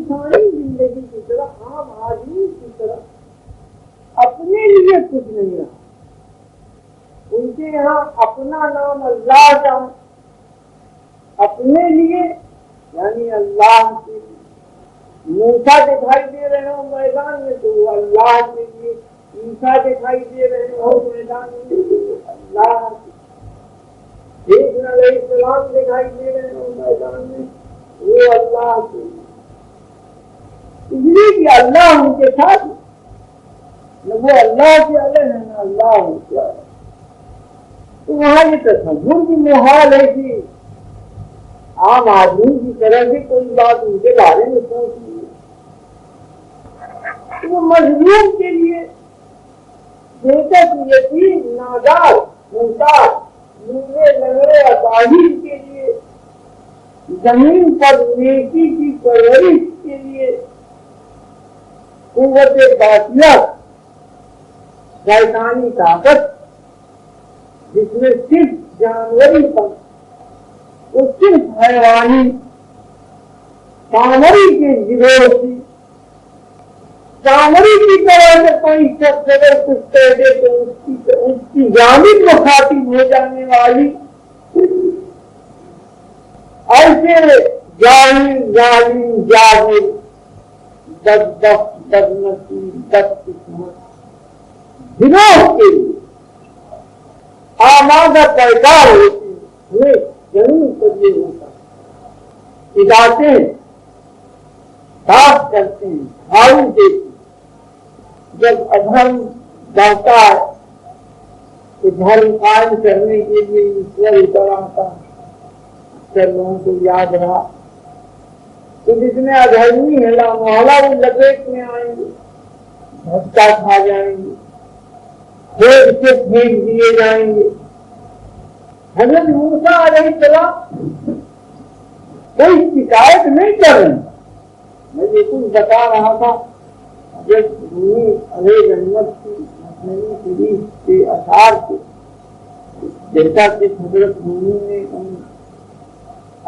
انسانی زندگی کی طرح عام آدمی کی طرح اپنے لیے کچھ نہیں رہا. ان کے یہاں اپنا نام اللہ کا اپنے لیے یعنی اللہ کے لیے. موسیٰ دکھائی دے رہے ہو میدان میں تو وہ اللہ کے لیے, عیسیٰ دکھائی دے رہے ہو میدان میں تو وہ اللہ کے لیے, علیہ السلام دکھائی دے رہے ہو میدان میں وہ اللہ کے لیے. اس لیے کہ اللہ ان کے ساتھ نہ وہ اللہ کے علیہ ہے نہ اللہ ان کے علیہ. تو وہاں یہ تصور بھی محال ہے کہ عام آدمی کی طرح سے کوئی بات ان کے بارے میں سوچ. وہ مظلوم کے لیے بےتک یتیم نادار محتاج لوڑے لنگڑے اپاہج کے لیے زمین پر نیکی کی پرورش کے لیے قوت باطلہ شیطانی طاقت جس میں صرف جانوری پر وہ صرف حیوانی سامری کے گروہ کی سامری کی طرح سے کوئی شخص اگر کچھ کہہ دے تو اس کی جانب مخاطب ہو جانے والی ایسے جاہل ظالم جاہل بدبخت بدنصیب بدقسمت گروہ کے لیے آمادہ پیکار ہوتی ہے. ضرور پر یہ ہوتا ہے ہدایتیں صاف کرتے ہیں بھائی دیتے ہیں. جب ادھرم بڑھتا ہے تو دھرم قائم کرنے کے لیے ایشور اتر آتا ہے. اکثر لوگوں کو یاد رہا تو جتنے ادھرمی ہے محلہ وہ لپیٹ میں آئیں گے, دھکا کھا جائیں گے, کھیل سے پھینک دیے جائیں گے. حضرت موسیٰ علیہ السلام کوئی شکایت نہیں کر رہے. میں یہ کچھ بتا رہا تھا جب رومی علیہ رحمت کی مصنوی شریف کے اشعار کے جیسا کہ حضرت رومی نے ان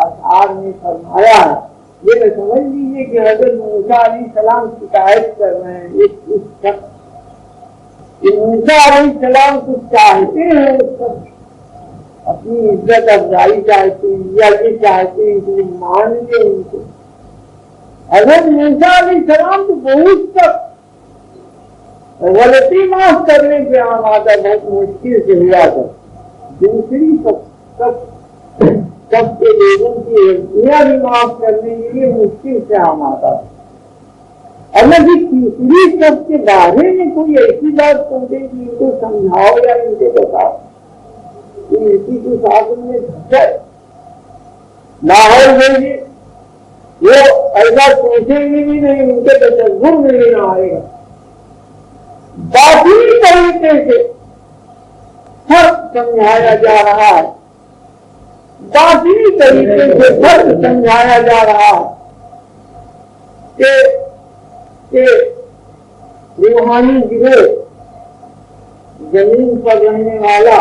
اشعار میں فرمایا ہے, یہ میں سمجھ لیجیے کہ حضرت موسیٰ علیہ السلام شکایت کر رہے ہیں ایک اس شخص کہ موسیٰ علیہ السلام کچھ چاہتے ہیں اس شخص اپنی عزت افزائی چاہتے ہیں یا یہ چاہتے ہیں کہ مان لے ان کو. حضرت موسیٰ علیہ السلام تو بہت تک غلطی معاف کرنے کے آمادہ بہت مشکل سے ہوا تھا. دوسری سب کے لوگوں کی غلطیاں بھی معاف کرنے کے لیے مشکل سے آمادہ تھا. اگر بھی تیسری سب کے بارے میں کوئی ایسی بات سوچے کہ ان کو سمجھاؤ یا ان کو بتاؤ اسی کو ساتھ میں لاہور بھیجیے, وہ ایسا سوچیں گے بھی نہیں, ان کے تصور میں نہیں آئے گا. باطنی طریقے سے فرق سمجھایا جا رہا ہے, باطنی طریقے سے فرق سمجھایا جا رہا ہے کہ روحانی گروہ زمین پر رہنے والا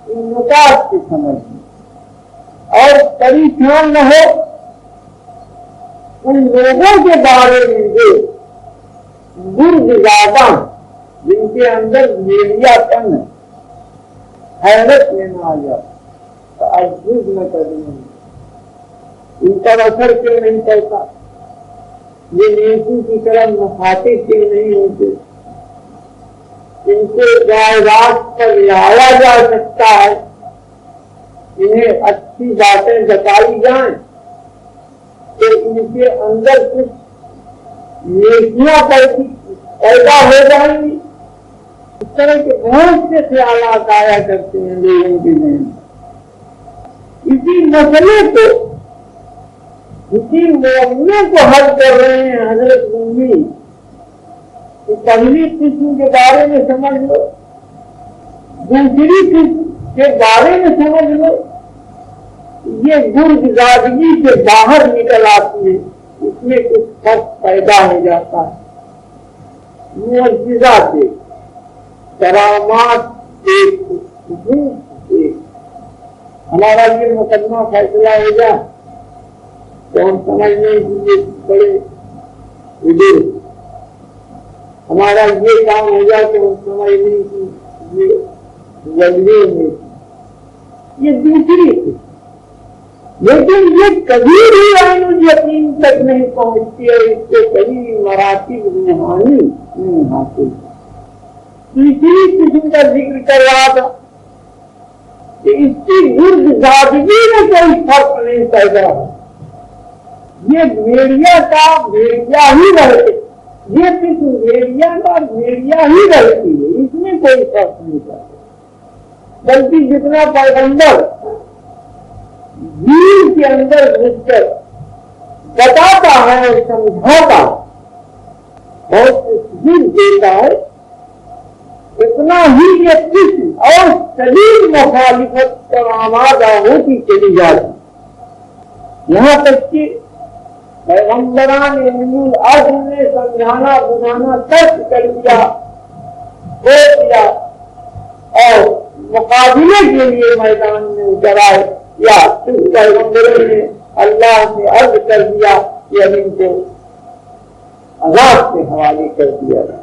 ان نکات سے سمجھیں اور پریشان نہ ہو ان لوگوں کے بارے میں جو گرد زیادہ جن کے اندر میڈیا پن ہے, حیرت میں نہ آ جائے تعجب نہ کریں ان پر اثر کیوں نہیں پڑتا, یہ نیکی کی طرف مخاطب کیوں نہیں ہوتے, ان کو رائے راست پر لایا جا سکتا ہے, انہیں اچھی باتیں بتائی جائیں تو ان کے اندر کچھ نیکیاں پیدا ہو جائیں گی. اس طرح کے بہت سے خیالات آیا کرتے ہیں لوگوں کے ذہن میں. اسی مسئلے کو اسی معاملے کو حل کر رہے ہیں حضرت رومی. پہلی قسم کے بارے میں سمجھ لو, دوسری قسم کے بارے میں سمجھ لو, یہ گرگزادگی سے باہر نکل آتی ہے, اس میں کچھ فرق پیدا ہو جاتا ہے. معجزات سے کرامات سے ہمارا یہ مقدمہ فیصلہ ہو جائے تو ہم سمجھنے کے لیے بڑے بزرگ ہمارا یہ کام ہو جائے تو ہم سمجھنے کی یہ ضروری نہیں، یہ دوسری تھی، لیکن یہ کبھی بھی عین یقین تک نہیں پہنچتی ہے، اس سے کبھی مراتب روحانی نہیں حاصل۔ تیسری قسم کا ذکر کر رہا تھا کہ اس کی گرد زادگی میں کوئی فرق نہیں پیدا ہے، یہ بھیڑیا کا بھیڑیا ہی رہتے، یہ قسم بھیڑیا کا بھیڑیا ہی رہتی ہے، اس میں کوئی فرق نہیں پیدا، بلکہ جتنا پیغمبر دین کے اندر گھس کر بتاتا ہے اور سمجھاتا اور تشہیر دیتا ہے، اتنا ہی یہ قسم اور شدید مخالفت پر آمادہ ہوتی چلی جاتی، یہاں تک کہ پیغمبران اولو العزم نے سمجھانا بجھانا ترک کر دیا، چھوڑ دیا اور مقابلے کے لیے میدان میں اتر آئے، یا کچھ پیغمبروں نے اللہ سے عرض کر دیا کہ اب ان کو عذاب کے حوالے کر دیا جائے،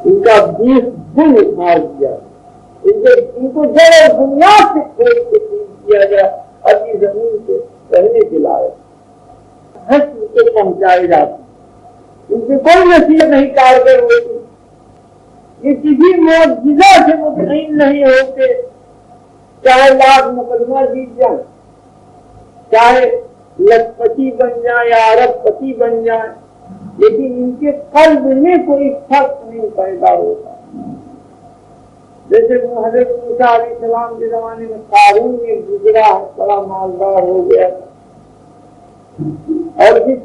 ان کا 20 دن مار دیا جائے، ان کو جڑ اور بنیاد سے کھود کے ٹھیک کیا جائے، اپنی زمین سے رہنے کے لائق حشر کو پہنچائے جاتے، ان سے کوئی نصیحت نہیں کارگر ہوتی، یہ کسی معجزہ سے مطمئن نہیں ہوتے، چاہے لاکھ مقدمہ جیت جائیں، چاہے لکھپتی بن جائیں یا ارب پتی بن جائیں، لیکن ان کے قلب میں کوئی فرق نہیں پیدا ہوتا۔ جیسے حضرت موسیٰ علیہ السلام کے زمانے میں قارون ایک گزرا بڑا مالدار ہو گیا تھا، اور جس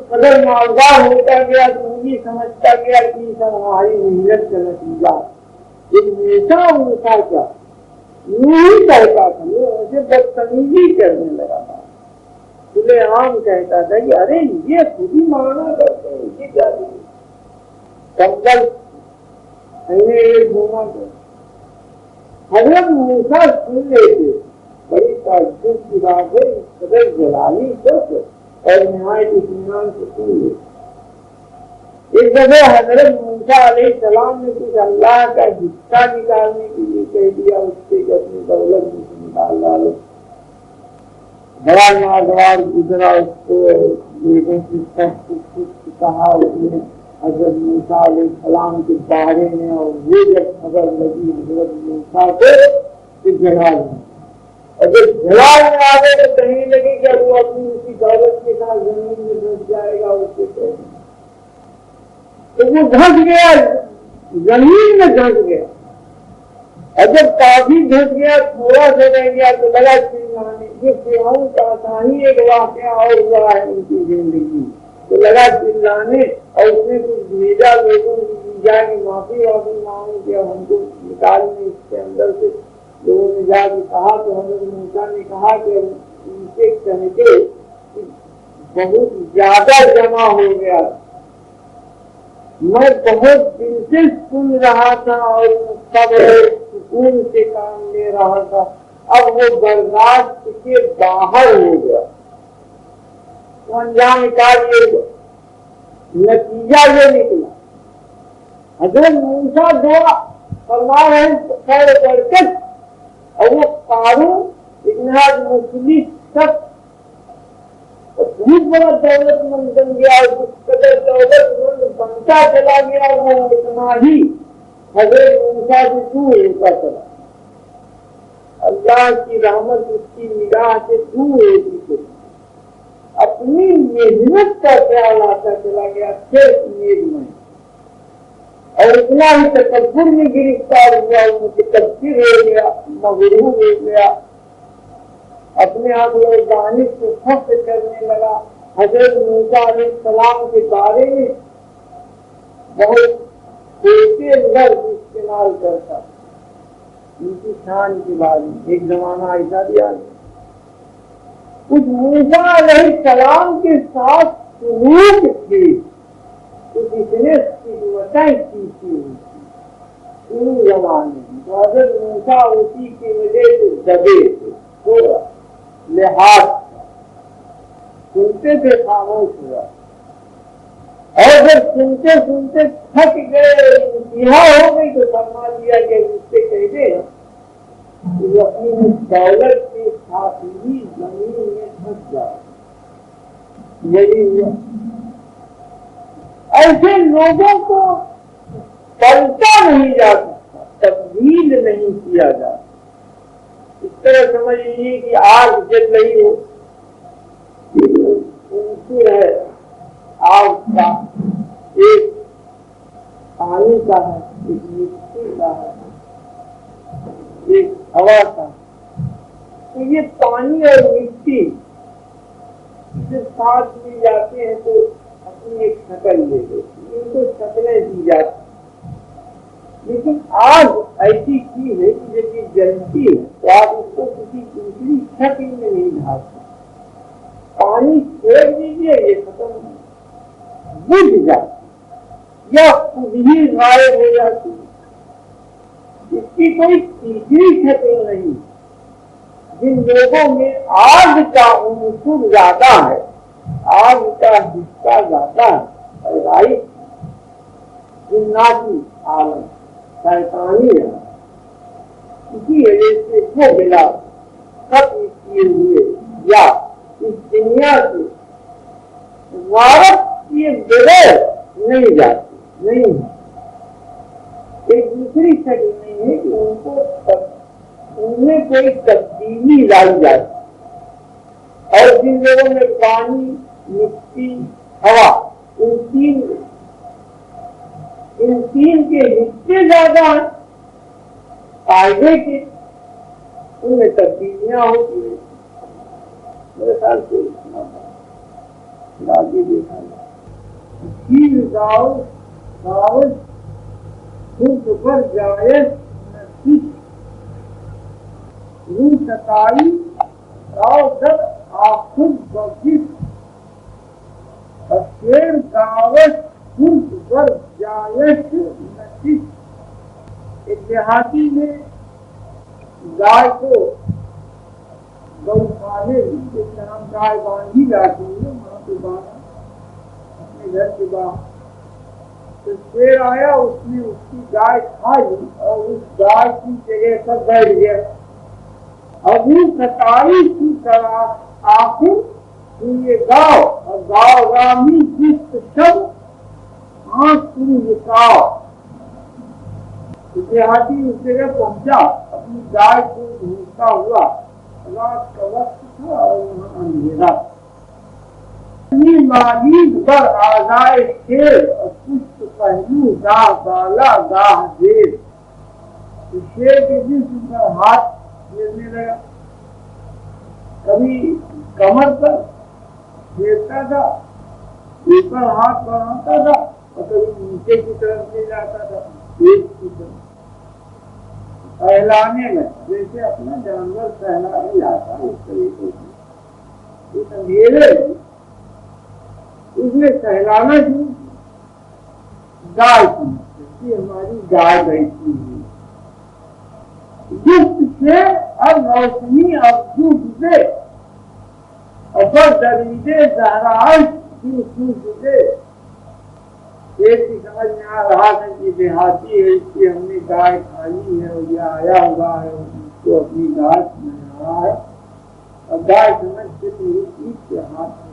قدر مالدار ہوتا گیا تو یہ سمجھتا گیا کہ سب ہماری محنت کا نتیجہ، ایک موسیٰ کیا نہیں کہتا تھا، وہ اسے بدتمیزی کرنے لگا تھا، کھلے عام کہتا تھا کہ ارے یہ خود ہی مانا کرتے ہیں، یہ کیا دیں کمبل گھوما کر۔ حضرت موسیٰ سن لیتے، بڑی تعجب کی بات ہے، اس قدر جلالی سچ اور نہایت اطمینان سے سن لیتے۔ ایک دفعہ حضرت موسیٰ علیہ السلام نے کچھ اللہ کا حصہ نکالنے کے لیے کہہ دیا، اس سے کہ اپنی دولت میں سے نکال ڈالو، بڑا ناگوار گزرا، اس کو بیٹے کی سب کچھ کہا اس نے حضرت موسیٰ علیہ السلام کے بارے میں، اور وہ جب خبر لگی حضرت موسیٰ کو کہ جلال میں، اور جب جلال میں آگے تو کہنے لگے کہ وہ اپنی اسی دولت کے ساتھ زمین میں گھس جائے گا، اس سے کہنے تو وہ دھس گیا، زمین میں دھس گیا، اور جب کافی دھس گیا تھوڑا سا رہ گیا تو لگا چلانے، یہ فرعون کا تھا ہی ایک واقعہ اور ہوا ہے ان کی زندگی، تو لگا چلانے، اور اس نے کچھ بھیجا لوگوں کی جا کے معافی مانگو کہ ہم کو نکالنے اس کے اندر سے، لوگوں نے جا کے کہا تو حضرت موسیٰ نے کہا کہ ان سے کہہ کے بہت زیادہ جمع ہو گیا، میں بہت دل سے سن رہا تھا اور صبر سکون سے کام لے رہا تھا، اب وہ برداشت کے باہر ہو گیا، تو انجام کا یہ نتیجہ یہ نکلا، حضرت موسیٰ دعا فرما رہے ہیں خیر و برکت، اور وہ قارون اتنا مفلس شخص بہت بڑا دولت مند بن گیا، اور جس قدر دولت مند بنتا چلا گیا وہ اتنا ہی حضرت موسیٰ سے دور ہوتا چلا، اللہ کی رحمت اس کی نگاہ سے دور ہوتی چلی، اپنی محنت کا خیال آتا چلا گیا، پھر امید میں، اور اتنا ہی تکبر میں گرفتار ہوا، متکبر ہو گیا، مغرور ہو گیا، اپنے آپ کو دانش کو فخر کرنے لگا، حضرت موسیٰ علیہ السلام کے بارے میں بہت چھوٹے لفظ استعمال کرتا، ان کی شان کے بارے میں ایک زمانہ ایسا بھی آ گیا، کچھ موسیٰ علیہ السلام کے ساتھ سلوک تھی، کچھ اتنے قوتیں کی تھی ان زمانے میں، تو حضرت موسیٰ اسی کی وجہ سے دبے تھے، تھوڑا لحاظ، سنتے تھے خاموش ہوا، اور جب سنتے سنتے تھک گئے، انتہا ہو گئی، تو فرما دیا کہ اس سے کہہ دے کہ اپنی دولت کے ساتھ ہی زمین میں پھنس جائے۔ یہی ہوا۔ ایسے لوگوں کو پلٹا نہیں جا سکتا، تبدیل نہیں کیا جا سکتا۔ اس طرح سمجھ لیجیے کہ آگ جل رہی ہو، عنصر ہے آگ کا، ایک پانی کا ہے، ایک مٹی کا ہے، ایک ہوا کا۔ تو یہ پانی اور مٹی جب ساتھ لی جاتے ہیں تو اپنی ایک شکل لے لیتی، ان کو شکلیں دی جاتی، لیکن آگ ایسی چیز ہے کہ جب یہ جلتی ہے تو آپ اس کو کسی دوسری شکل میں نہیں ڈھال سکتے۔ پانی چھوڑ دیجیے، یہ ختم بجھ جاتی یا خود ہی غائب ہو جاتی، اس کی کوئی تیسری شکل نہیں۔ جن لوگوں میں آگ کا عنصر زیادہ ہے، آگ کا حصہ زیادہ ہے، پیدائش جناتی عالم شیطانی ہے، اسی وجہ سے وہ بلا ختم کیے ہوئے یا اس دنیا سے وارث کیے بغیر نہیں جاتے، نہیں ایک دوسری شکل نہیں ہے کہ ان کو ان میں کوئی تبدیلی لائی جاتی۔ اور جن لوگوں میں پانی، مٹی، ہوا، ان تین کے حصے زیادہ ہیں فائدے کے، ان میں تبدیلیاں ہوتی ہیں۔ میرے خیال سے آگے دیکھا جائے خود پر جائز روح ستائی راؤ جب آخر بخش اشیر گاوش خود پر جائز نشش۔ ایک دیہاتی میں گائے کو گوشالے جس طرح گائے باندھی جاتی ہے وہاں پہ باندھا اپنے گھر کے باہر، تو شیر آیا، اس نے اس کی گائے کھا لی اور اس گائے کی جگہ پر بیٹھ گیا۔ ابھی 27 کی طرح آخر یہ گاؤ اور گاؤ رامی جس شب آنکھ کی نکاؤ۔ دیہاتی اس جگہ پہنچا، اپنی گائے کو ڈھونڈتا ہوا، رات کا وقت تھا اور وہاں اندھیرا، مالید پر آزائے شیر اور پشت پہلو گاہ بالا گاہ دیر۔ شیر کے جسم پر ہاتھ پھیرنے لگا، کبھی کمر پر پھیرتا تھا، اوپر ہاتھ بڑھاتا تھا اور کبھی نیچے کی طرف لے جاتا تھا، پیٹ کی طرف سہلانے میں، جیسے اپنا جانور سہلا ہی جاتا ہے اس طریقے سے۔ اس اندھیرے اس نے سہلانا شروع گائے کی، ہماری گائے بیٹھی ہوئی جس سے اب روشنی اب گزے اور دریدے زہرائش دل گزے۔ ایک کی سمجھ میں آ رہا تھا کہ دیہاتی ہے، اس کی ہم نے گائے کھائی ہے اور یہ آیا ہوا ہے اور اس کو اپنی گائے سمجھ رہا ہے، اور گائے سمجھ کے میری چیز کے ہاتھ میں۔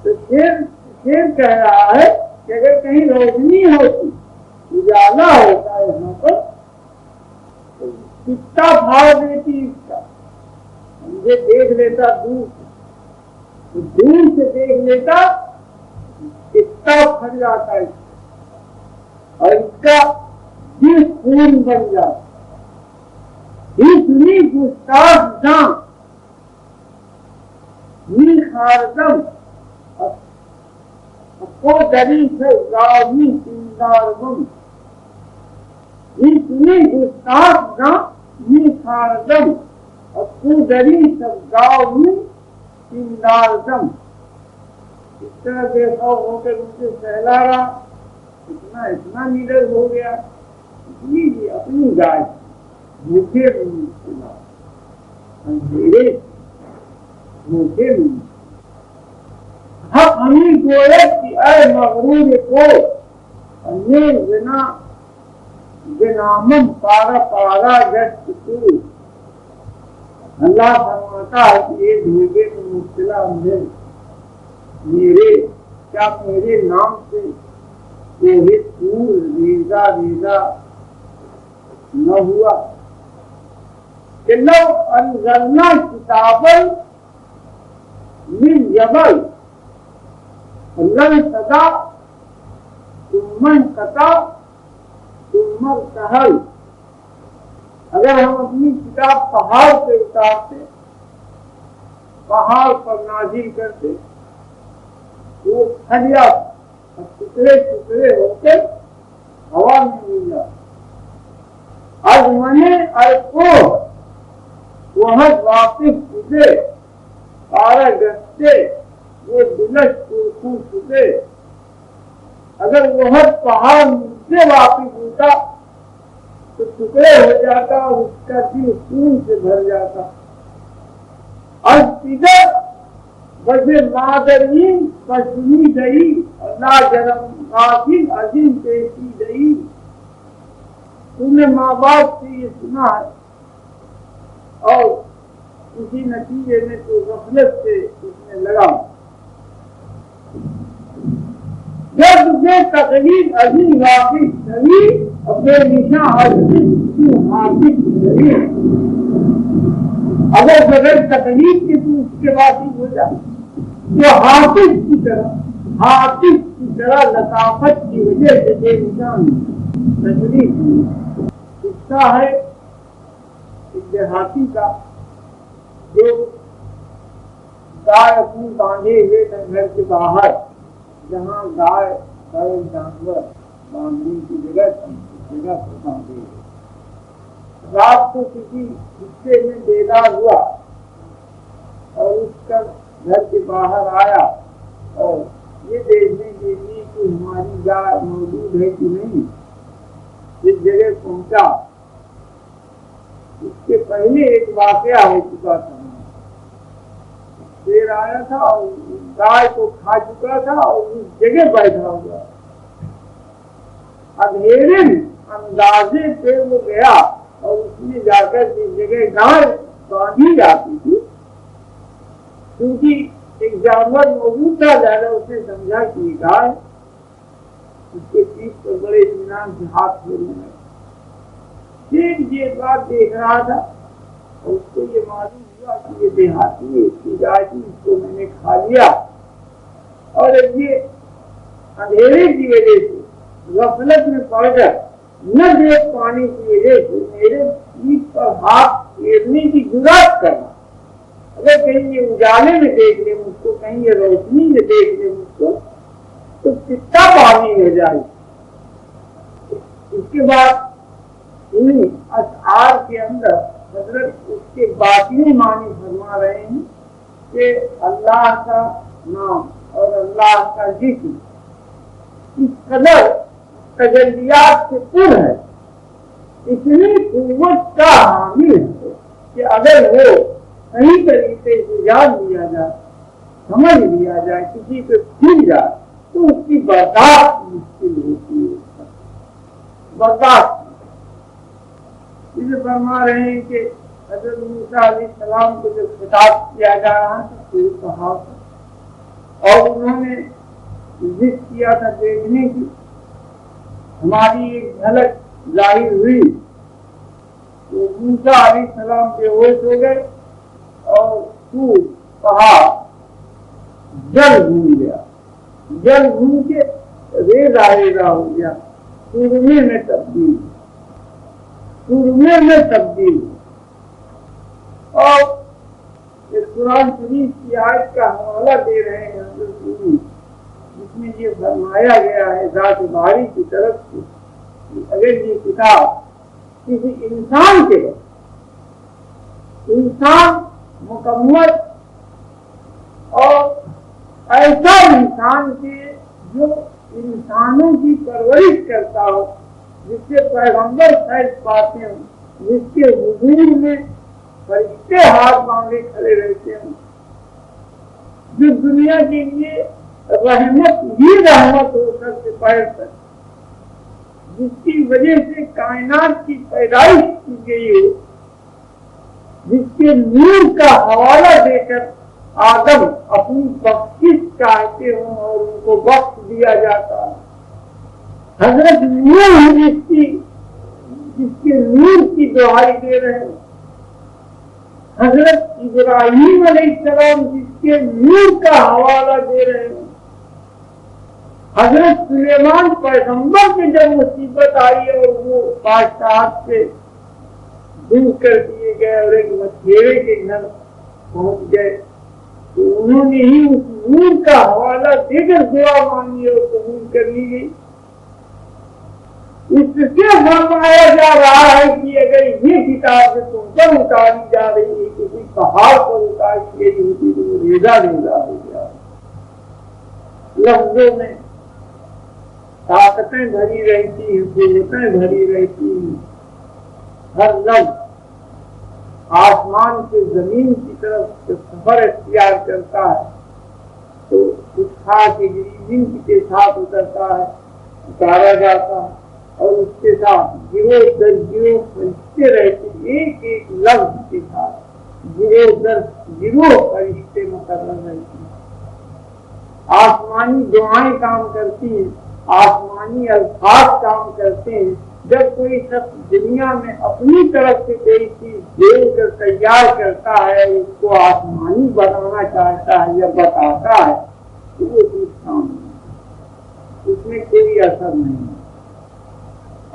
تو شیر کہہ رہا ہے کہ اگر کہیں روشنی ہوتی، اجالا ہوتا ہے یہاں پر، تو کتا پھاڑ دیتی اس کا، مجھے دیکھ لیتا دور سے، دور سے دیکھ لیتا، کتا پھٹ جاتا ہے اور اس کا دل خون بن جاتا۔ اتنی گستاخ جان نی خاردم کو دری سے راوی سندارگم۔ اتنی گستاخ جان نی خاردم کو دری سے راوی سندارگم۔ اس طرح دیکھا ہو کر اسے سہلا رہا، اتنا نیڈر ہو گیا، جی اپنی گائے بھوکے نہیں سنا، اندھیرے بھوکے نہیں ہمیں گویا کہ اے مغرور کو یہ زنا جنامم پارا پارا جس تو اللہ فرماتا ہے کہ یہ دھوکے میں مبتلا میرے کیا میرے نام سے کوئی پھول ریزا ریزا نہ ہوا کہ لو انزلنا کتابا من جبل لانقطع ثم انقطع ثم ارتحل اگر ہم اپنی کتاب پہاڑ پہ اتارتے پہاڑ پر نازل کرتے وہ پھٹ جاتا اور ٹکڑے ٹکڑے ہو کے ہوا میں مل جاتا آج منے اور کو وہ واپس تجھے پارا گستے وہ دلش پورکھوں چکے اگر وہ پہاڑ مجھے واپس ہوتا تو ٹکڑے ہو جاتا اور اس کا دل خون سے بھر جاتا اور سیدھا بجے مادرین پشمی گئی اور لا جرم غافل عظیم پیشی گئی تم نے ماں باپ سے یہ سنا ہے اور اسی نتیجے میں تو غفلت سے اس میں لگا جب تجھے تقلید عظیم غافل سبھی اور بے نشاں عظیم حافظ سبھی اگر بغیر تقلید کے تو اس کے واقف ہو جائے تو حافظ کی طرح لطافت کی وجہ سے بے نشان تجریب قصہ ہے ایک دیہاتی کا جو گائے اپنی باندھے ہوئے تھے گھر کے باہر جہاں گائے بیل جانور باندھنے کی جگہ تھی جگہ پر باندھے رات کو کسی حصے میں بیدار ہوا اور اس کا گھر کے باہر آیا اور یہ دیکھنے کے لیے کہ ہماری گائے موجود ہے کہ نہیں اس جگہ پہنچا اس کے پہلے ایک واقعہ ہو چکا تھا شیر آیا تھا اور گائے کو کھا چکا تھا اور اس جگہ بیٹھا ہوا اندھیرے اندازے پہ وہ گیا اور اس نے جا کر جس جگہ گائے باندھی جاتی تھی کیونکہ ایک جانور موجود تھا زیادہ اس نے سمجھا کہ یہ گائے اس کے پیٹ پر بڑے اطمینان سے ہاتھ پھیرنے لگا پھر یہ بات دیکھ رہا تھا اور اس کو یہ معلوم ہوا کہ یہ دیہاتی اس کی گائے تھی اس کو میں نے کھا لیا اور یہ اندھیرے کی وجہ سے غفلت میں پڑ کر نہ دیکھ پانے کی وجہ سے میرے پیٹ پر ہاتھ پھیرنے کی جرات کرنا اگر کہیں یہ اجالے میں دیکھ لے مجھ کو کہیں یہ روشنی میں دیکھ لے مجھ کو تو کتنا پانی ہو جائے اس کے بعد ان اشعار کے اندر حضرت اس کے باطنی معنی فرما رہے ہیں کہ اللہ کا نام اور اللہ کا ذکر اس قدر تجلیات سے پر ہے اتنی قوت کا حامل ہے کہ اگر وہ صحیح طریقے سے یاد لیا جائے سمجھ لیا جائے کسی پہ پھر جائے تو اس کی برداشت مشکل ہوتی ہے برداشت اسے فرما رہے ہیں کہ حضرت موسیٰ علیہ السلام کو جب خطاب کیا جا رہا تھا تو کہا اور انہوں نے ضد کیا تھا دیکھنے کی ہماری ایک جھلک ظاہر ہوئی تو موسیٰ علیہ السلام بے ہوش ہو گئے اور تو پہاڑ جل گھوم گیا جل گھوم کے ریزا ریزا ہو گیا سرمے میں تبدیل اور اس قرآن شریف کی آیت کا حوالہ دے رہے ہیں حضرت جس میں یہ فرمایا گیا ہے ذات باری کی طرف سے کہ اگر یہ کتاب کسی انسان کے انسان مکمل اور ایسا انسان کے جو انسانوں کی پرورش کرتا ہو جس سے پیغمبر فیض پاتے ہوں جس کے حضور میں فرشتے ہاتھ باندھے کھڑے رہتے ہوں جو دنیا کے لیے رحمت ہی رحمت ہو سر سے پیر تک، جس کی وجہ سے کائنات کی پیدائش کی گئی ہو، جس کے نور کا حوالہ دے کر آدم اپنی بخشش چاہتے ہوں اور ان کو بخش دیا جاتا ہے، حضرت نوح جس کے نور کی دہائی دے رہے ہیں، حضرت ابراہیم علیہ السلام جس کے نور کا حوالہ دے رہے ہیں، حضرت سلیمان پیغمبر کی جب مصیبت آئی اور وہ بادشاہت سے دور کر دیے گئے اور ایک مچھیرے کے گھر پہنچ گئے، تو انہوں نے ہی اس نور کا حوالہ دے کر دعا مانگی اور قبول کر لی گئی۔ اس سے فرمایا جا رہا ہے کہ اگر یہ کتاب تم پر اتاری جا رہی ہے، کسی پہاڑ پر اتاری گئی ہوتی تو وہ ریزا ریزا ہو گیا۔ لفظوں میں طاقتیں بھری رہتی ہیں، قوتیں بھری رہتی ہیں، ہر لفظ آسمان سے زمین کی طرف جب سفر اختیار کرتا ہے تو کچھ خاص انگریزنگ کے ساتھ اترتا ہے، اتارا جاتا ہے، اور اس کے ساتھ گروہ در گروہ فرشتے رہتے، ایک ایک لفظ کے ساتھ گروہ در گروہ فرشتے مقرر رہتے ہیں۔ آسمانی دعائیں کام کرتی ہیں، آسمانی الفاظ کام کرتے ہیں۔ جب کوئی شخص دنیا میں اپنی طرف سے کوئی چیز دے کر تیار کرتا ہے، اس کو آسمانی بنانا چاہتا ہے یا بتاتا ہے، تو وہ چیز کام نہیں، اس میں کوئی اثر نہیں ہے۔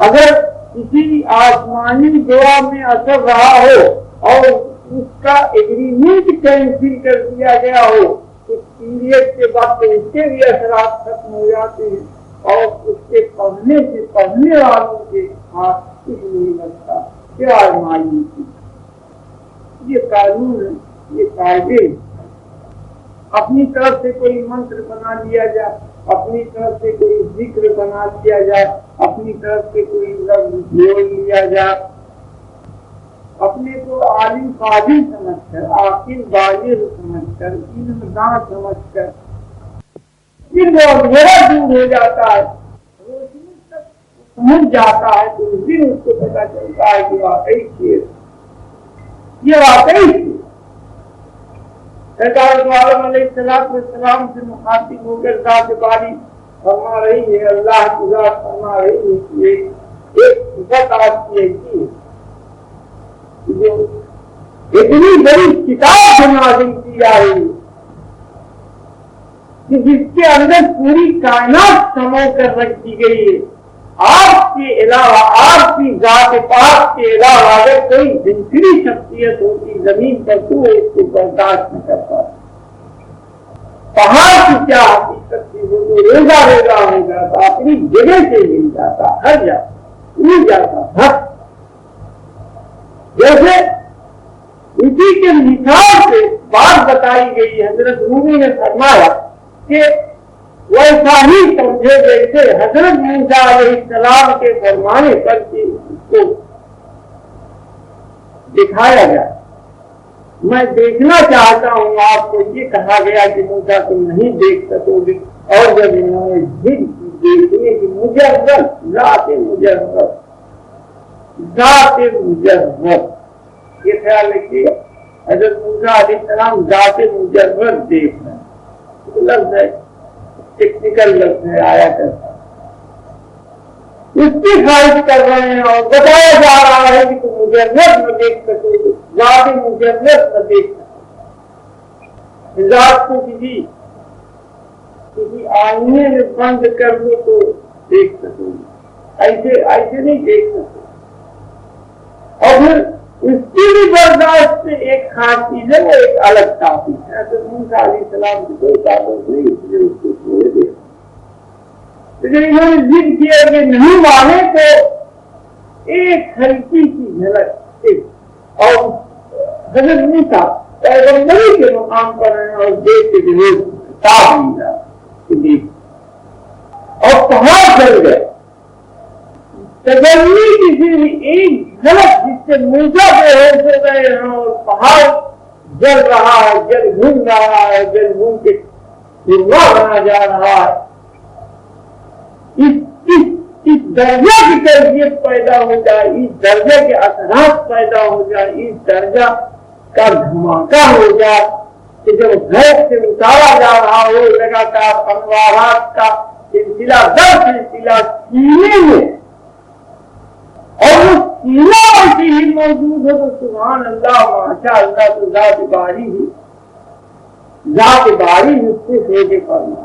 اگر کسی آسمانی دعا میں اثر رہا ہو اور اس کا ایگریمنٹ کینسل کر دیا گیا ہو، اس پیریڈ کے بعد اس کے بھی اثرات ختم ہو جاتے ہیں اور اس کے پڑھنے سے پڑھنے والوں کے ہاتھ کچھ نہیں لگتا۔ کیا مایوسی! یہ قانون ہے، یہ قاعدے۔ اپنی طرف سے کوئی منتر بنا لیا جائے، اپنی طرف سے کوئی ذکر بنا لیا جائے، اپنی طرف سے کوئی لفظ جوڑ لیا جائے، اپنے کو عالم فاضل سمجھ کر، عاقل بالغ سمجھ کر، علم داں سمجھ کر پھر وہ اندھیرا دور ہو جاتا ہے، روشنی تک پہنچ جاتا ہے، تو اس دن اس کو پتا چلتا ہے کہ واقعی شیر، یہ واقعی شیر۔ سرکار عالم علیہ السلام سے مخاطب ہو کر ذات باری فرما رہی ہے، اللہ کی ذات فرما رہی ہے کہ ایک صفت آپ کی ایسی ہے جو اتنی بڑی کتاب نازل کی جا رہی ہے کہ جس کے اندر پوری کائنات سمو کر رکھ دی گئی ہے، آپ کے علاوہ، آپ کی ذات پاک کے علاوہ اگر کوئی دوسری شخصیت ہوتی زمین پر تو اس کو برداشت نہ کر پاتا۔ پہاڑ کی کیا حقیقت تھی، وہ جو ریزا ریزا ہو جاتا، اپنی جگہ سے مل جاتا، ہر جاتا، اڑ جاتا تھا۔ جیسے اسی کے مثال سے بات بتائی گئی، حضرت رومی نے فرمایا کہ ویسا ہی سمجھے جیسے حضرت موسیٰ علیہ السلام کے فرمانے پر کہ اس کو دکھایا جائے۔ میں دیکھنا چاہتا ہوں، آپ کو یہ کہا گیا کہ موسیٰ تم نہیں دیکھ سکو گے، اور جب انہوں نے ضد کی دیکھنے کی مجرد ذات مجرد ذات مجرد، یہ خیال رکھیے حضرت موسیٰ علیہ السلام ذات مجرد دیکھ رہے ہیں، لفظ ہے ٹیکنیکل لفظ ہے، آیا کرتا اس کی خواہش کر رہے ہیں اور بتایا جا رہا ہے کہ تم مجرد نہ دیکھ سکو گے، ذات مجرد نہ دیکھ سکو، ذات کو کسی آئینے میں بند کر دو تو دیکھ سکو گے، ایسے نہیں دیکھ سکتے۔ اور پھر اس کی بھی برداشت سے ایک خاص چیز ہے، وہ ایک الگ ٹاپک ہے۔ تو موسیٰ علیہ السلام کی کوئی طاقت نہیں، اس لیے اس کو چھوڑے دے۔ لیکن انہوں نے ضد کیا کہ نہیں مانے تو ایک ہلکی سی جھلک، اور حضرت موسیٰ پیغمبری کے مقام پر ہیں اور دیکھ کے ضرور صاف نہیں رہا اور پہاڑ چل گئے۔ تجلی کی صرف ایک جھلک جس سے موسیٰ بے ہوش ہو گئے ہیں اور پہاڑ جل رہا ہے، جل گھوم رہا ہے، جل گھوم کے سرما بنا جا رہا ہے. اس درجے کی تربیت پیدا ہو جائے، اس درجے کے اثرات پیدا ہو جائے، اس درجہ کا دھماکہ ہو جائے کہ جب گھر سے اتارا جا رہا ہو لگاتار انوارات کا سلسلہ در سلسلہ سینے میں، اور وہ سینہ ایسی ہی موجود ہو تو سبحان اللہ ماشاء اللہ، تو ذات باری ہی اس کو سوچے فرما،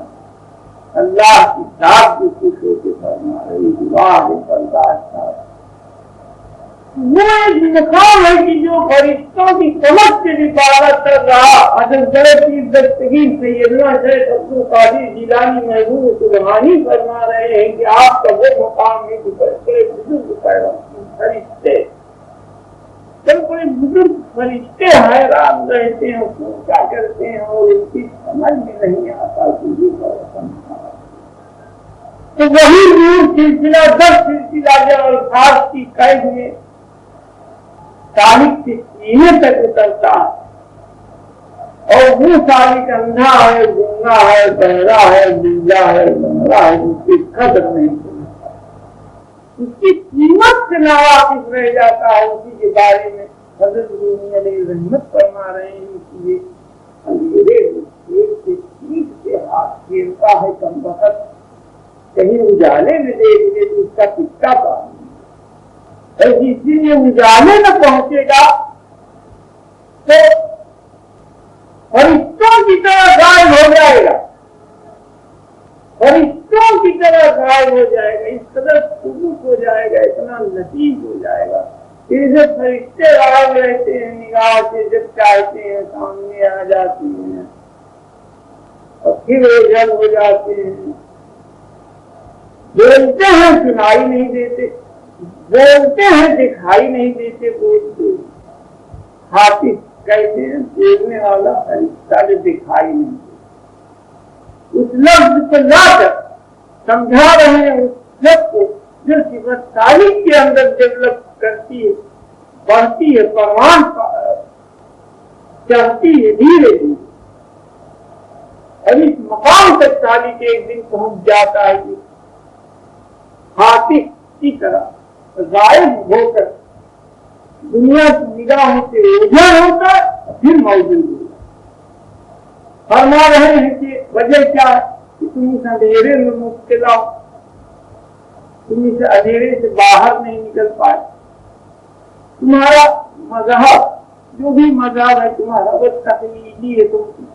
اللہ کی ذات بھی خوش ہو کے فرما رہی برداشت. وہ ایک مقام ہے کہ جو فرشتوں کی سمجھ سے بھی پارا کر رہا. حضرت کی دستگیر سیدنا شیخ عبد القادر جیلانی محبوب سبحانی فرما رہے ہیں کہ آپ کا وہ مقام ہے کہ بڑے بزرگ فرشتے، جب بڑے بزرگ فرشتے حیران رہتے ہیں، کیا کرتے ہیں اور ان کی سمجھ میں نہیں آتا کہ تو وہی نور سلسلہ در سلسلہ جو الفاظ کی قید میں سالک کے سینے تک اترتا ہے، اور وہ سالک اندھا ہے، گنگا ہے، بہرا ہے، نیلا ہے، لنگڑا ہے، اس کی قدر نہیں سمجھتا، اس کی قیمت سے ناواقف رہ جاتا ہے. اسی کے بارے میں حضرت رومی علیہ رحمت فرما رہے ہیں کہ یہ اندھیرے سے پیٹ سے ہاتھ پھیرتا ہے کم وقت، کہیں اجالے میں دیکھ لے تو اس کا پتا پانی، اور جس دن یہ اجالے میں پہنچے گا تو فرشتوں کی طرح غائب ہو جائے گا، فرشتوں کی طرح غائب ہو جائے گا، اس قدر سبک ہو جائے گا، اتنا لطیف ہو جائے گا کہ جب فرشتے غائب رہتے ہیں نگاہ سے، جب چاہتے ہیں سامنے آ جاتے ہیں اور پھر وہ جل ہو جاتے ہیں. بولتے ہیں سنائی نہیں دیتے، بولتے ہیں دکھائی نہیں دیتے، بولتے حافظ کہتے ہیں بولنے والا فرشتہ نے دکھائی نہیں دیتا. اس لفظ کو لا کر سمجھا رہے ہیں اس لفظ کو جو صفت تعلیم کے اندر ڈیولپ کرتی ہے، بڑھتی ہے، پروان چڑھتی ہے دھیرے دھیرے، اور اس مقام تک تعلیم کے ایک دن پہنچ جاتا ہے کہ حاطف کی طرح غائب ہو کر دنیا کی نگاہوں سے اوجھل ہوتا ہے، پھر موجود ہوتا ہے. فرما رہے ہیں کہ وجہ کیا ہے کہ تم اس اندھیرے میں مبتلا ہو، تم اس اندھیرے سے باہر نہیں نکل پائے. تمہارا مذہب جو بھی مذہب ہے تمہارا وہ تقلیدی ہے،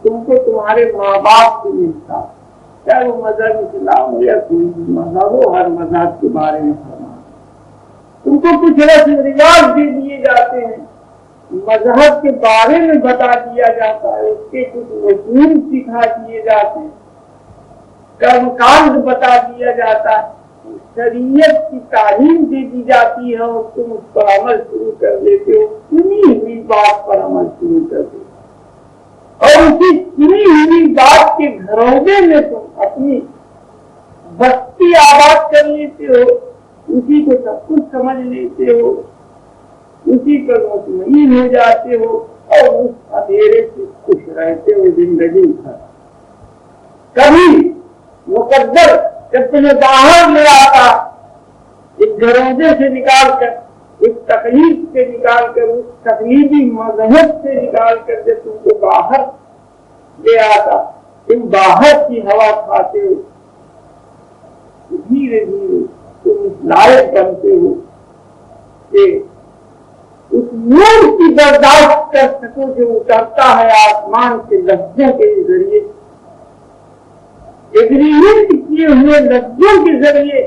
تم کو تمہارے ماں باپ سے ملتا ہے، چاہے وہ مذہب اسلام ہو یا کوئی بھی مذہب ہو، ہر مذہب کے بارے میں فرما. تم کو کچھ رسم رواج دے دیے جاتے ہیں، مذہب کے بارے میں بتا دیا جاتا ہے، اس کے کچھ اصول سکھا دیے جاتے ہیں، کرم کانڈ بتا دیا جاتا ہے، شریعت کی تعلیم دے دی جاتی ہے اور تم اس پر عمل شروع کر دیتے ہو، سنی ہوئی بات پر عمل شروع کر دیتے ہو، اور اسی سنی ہوئی بات کے گھروندے میں تم اپنی بستی آباد کر لیتے ہو، اسی کو سب کچھ سمجھ لیتے ہو، اسی پر مطمئن ہو جاتے ہو، اور اس اندھیرے سے خوش رہتے ہو زندگی بھر. کبھی مقدر جب تمہیں باہر لے آتا ایک گھروندے سے نکال کر، ایک تکلیف سے نکال کر، اس تکلیفی مذہب سے نکال کر جب تم کو باہر لے آتا، تم باہر کی ہوا کھاتے ہو، دھیرے دھیرے تم اس لائق بنتے ہو کہ اس نور کی برداشت کر سکو جو اترتا ہے آسمان کے لفظوں کے ذریعے، ایگریمنٹ کیے ہوئے لفظوں کے ذریعے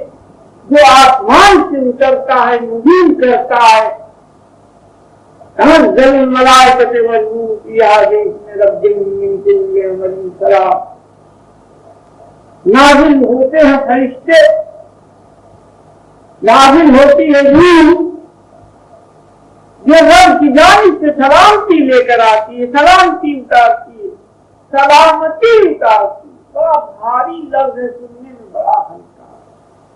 جو آسمان سے اترتا ہے، مبین کرتا ہے. تنزل الملائکۃ والروح فیہا بإذن ربہم من کل امر سلام. نازل ہوتے ہیں فرشتے، نازل ہوتی ہے روح جو رب کی جانب سے سلامتی لے کر آتی ہے، سلامتی اتارتی ہے، سلامتی اتارتی ہے. بڑا بھاری لفظ ہے، سننے میں بڑا ہلکا.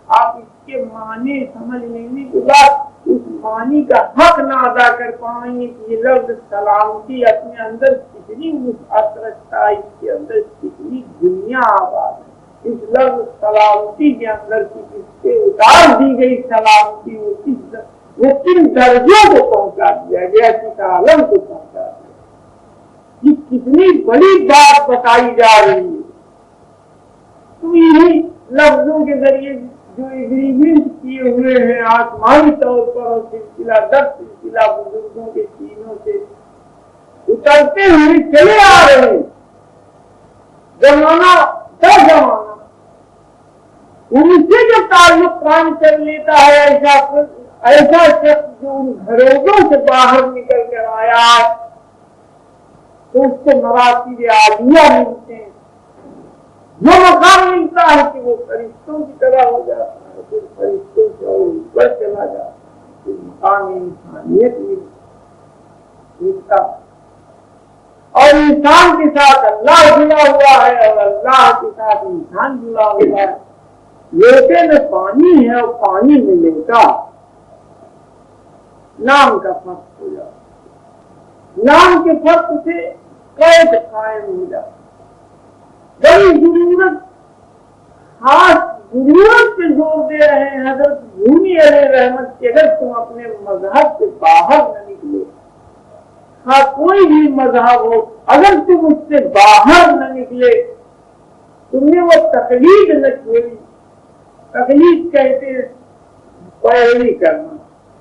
آپ اس کے معنی سمجھ لینے کے بعد اس معنی کا حق نہ ادا کر پائیں کہ یہ لفظ سلامتی اپنے اندر کتنی وسعت رکھتا ہے، اس کے اندر کتنی دنیا آباد ہے۔ اس لفظ سلامتی کے اندر کی اس سے اتار دی گئی سلامتی وہ کن درجوں کو پہنچا دیا گیا، کس عالم کو پہنچا دیا، یہ کتنی بڑی بات بتائی جا رہی ہے۔ تو یہی لفظوں کے ذریعے جو ایگریمنٹ کیے ہوئے ہیں آسمانی طور پر، اور سلسلہ در سلسلہ بزرگوں کے سینوں سے اترتے ہوئے چلے آ رہے ہیں، زمانہ در زمانہ ان سے جو تعلق قائم کر لیتا ہے ایسا شخص جو ان گھرووں سے باہر نکل کر آیا ہے، تو اس کو مراتب عالیہ ملتے ہیں، وہ مقام ملتا ہے کہ وہ فرشتوں کی طرح ہو جاتا ہے، پھر فرشتوں سے اور اوپر چلا جاتا ہے، پھر مقام انسانیت ملتا ہے، اور انسان کے ساتھ اللہ جڑا ہوا ہے اور اللہ کے ساتھ انسان جڑا ہوا ہے۔ لوٹے میں پانی ہے اور پانی میں لوٹا، نام کا فرق ہو جاتا، نام کے فرق سے قید قائم ہو جاتا۔ بڑی ضرورت، خاص ضرورت پہ زور دے رہے ہیں حضرت رومی علیہ رحمت کہ اگر تم اپنے مذہب سے باہر نہ نکلے، ہاں کوئی بھی مذہب ہو، اگر تم اس سے باہر نہ نکلے، تم نے وہ تقلید نہ چھوڑی۔ تقلید کہتے ہیں پیروی کرنا،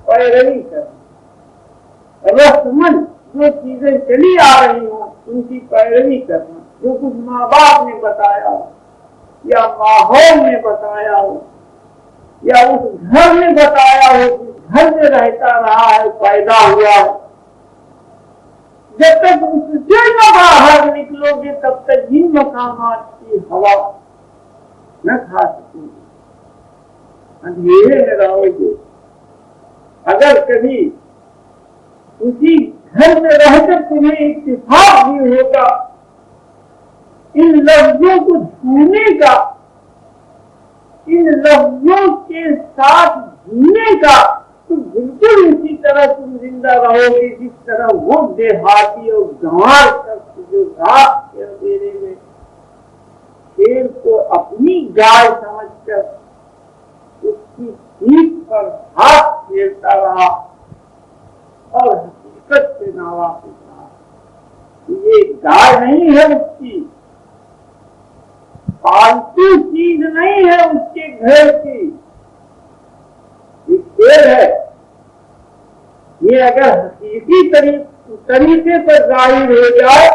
پیروی کرنا، رسمن جو چیزیں چلی آ رہی ہوں ان کی پیروی کرنا، جو کچھ ماں باپ نے بتایا ہو یا ماحول نے بتایا ہو یا اس گھر نے بتایا ہو جس گھر میں رہتا رہا ہے، پیدا ہوا ہے، جب تک اس سے نہ باہر نکلو گے تب تک ان مقامات کی ہوا نہ کھا سکیں گے، اندھیرے میں رہو گے۔ اگر کبھی اسی گھر میں رہ کر تمہیں اتفاق بھی ہوگا ان لفظوں کو چھونے کا، ان لفظوں کے ساتھ جینے کا، تو بالکل اسی طرح تم زندہ رہو گے جس طرح وہ دیہاتی اور گنوار شخص جو رات کے اندھیرے میں شیر کو اپنی گائے سمجھ کر اس کی پیٹھ پر ہاتھ پھیرتا رہا اور حقیقت سے ناواقف رہا۔ یہ گائے نہیں ہے، اس کی پالتو چیز نہیں ہے، اس کے گھر کی یہ شیر ہے۔ یہ اگر حقیقی طریقے پر ظاہر ہو جائے،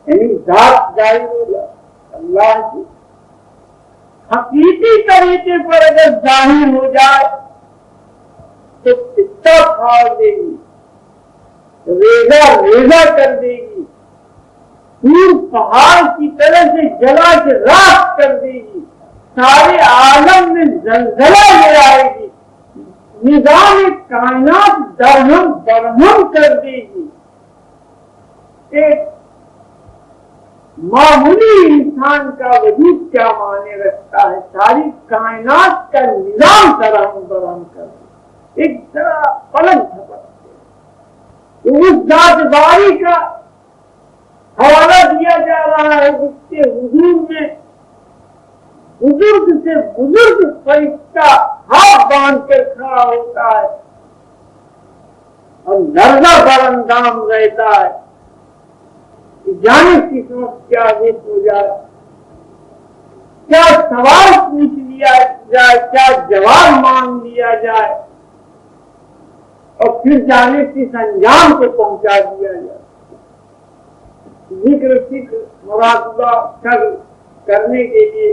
یعنی ذات ظاہر ہو جائے اللہ کی، حقیقی طریقے پر اگر ظاہر ہو جائے تو پتا پھاڑ دے گی، ریزہ ریزہ کر دے گی، پور پہاڑ کی طرح سے جلا کے راکھ کر دے گی، سارے عالم میں زلزلہ لے آئے گی، نظام کائنات درہم برہم کر دے گی۔ ایک معمولی انسان کا وجود کیا معنی رکھتا ہے، ساری کائنات کا نظام درہم برہم کر دے، ایک ذرا پلک جھپک دے۔ تو اس ذات باری کا حوالہ دیا جا رہا ہے جس کے حضور میں بزرگ سے بزرگ فرشتہ ہاتھ باندھ کر کھڑا ہوتا ہے اور لرزہ بر اندام رہتا ہے کہ جانے کی سوچ کیا وقت ہو جائے، کیا سوال پوچھ لیا جائے، کیا جواب مانگ لیا جائے، اور پھر جانے کس انجام کو پہنچا دیا جائے۔ ذکر فکر مراقبہ کرنے کے لیے،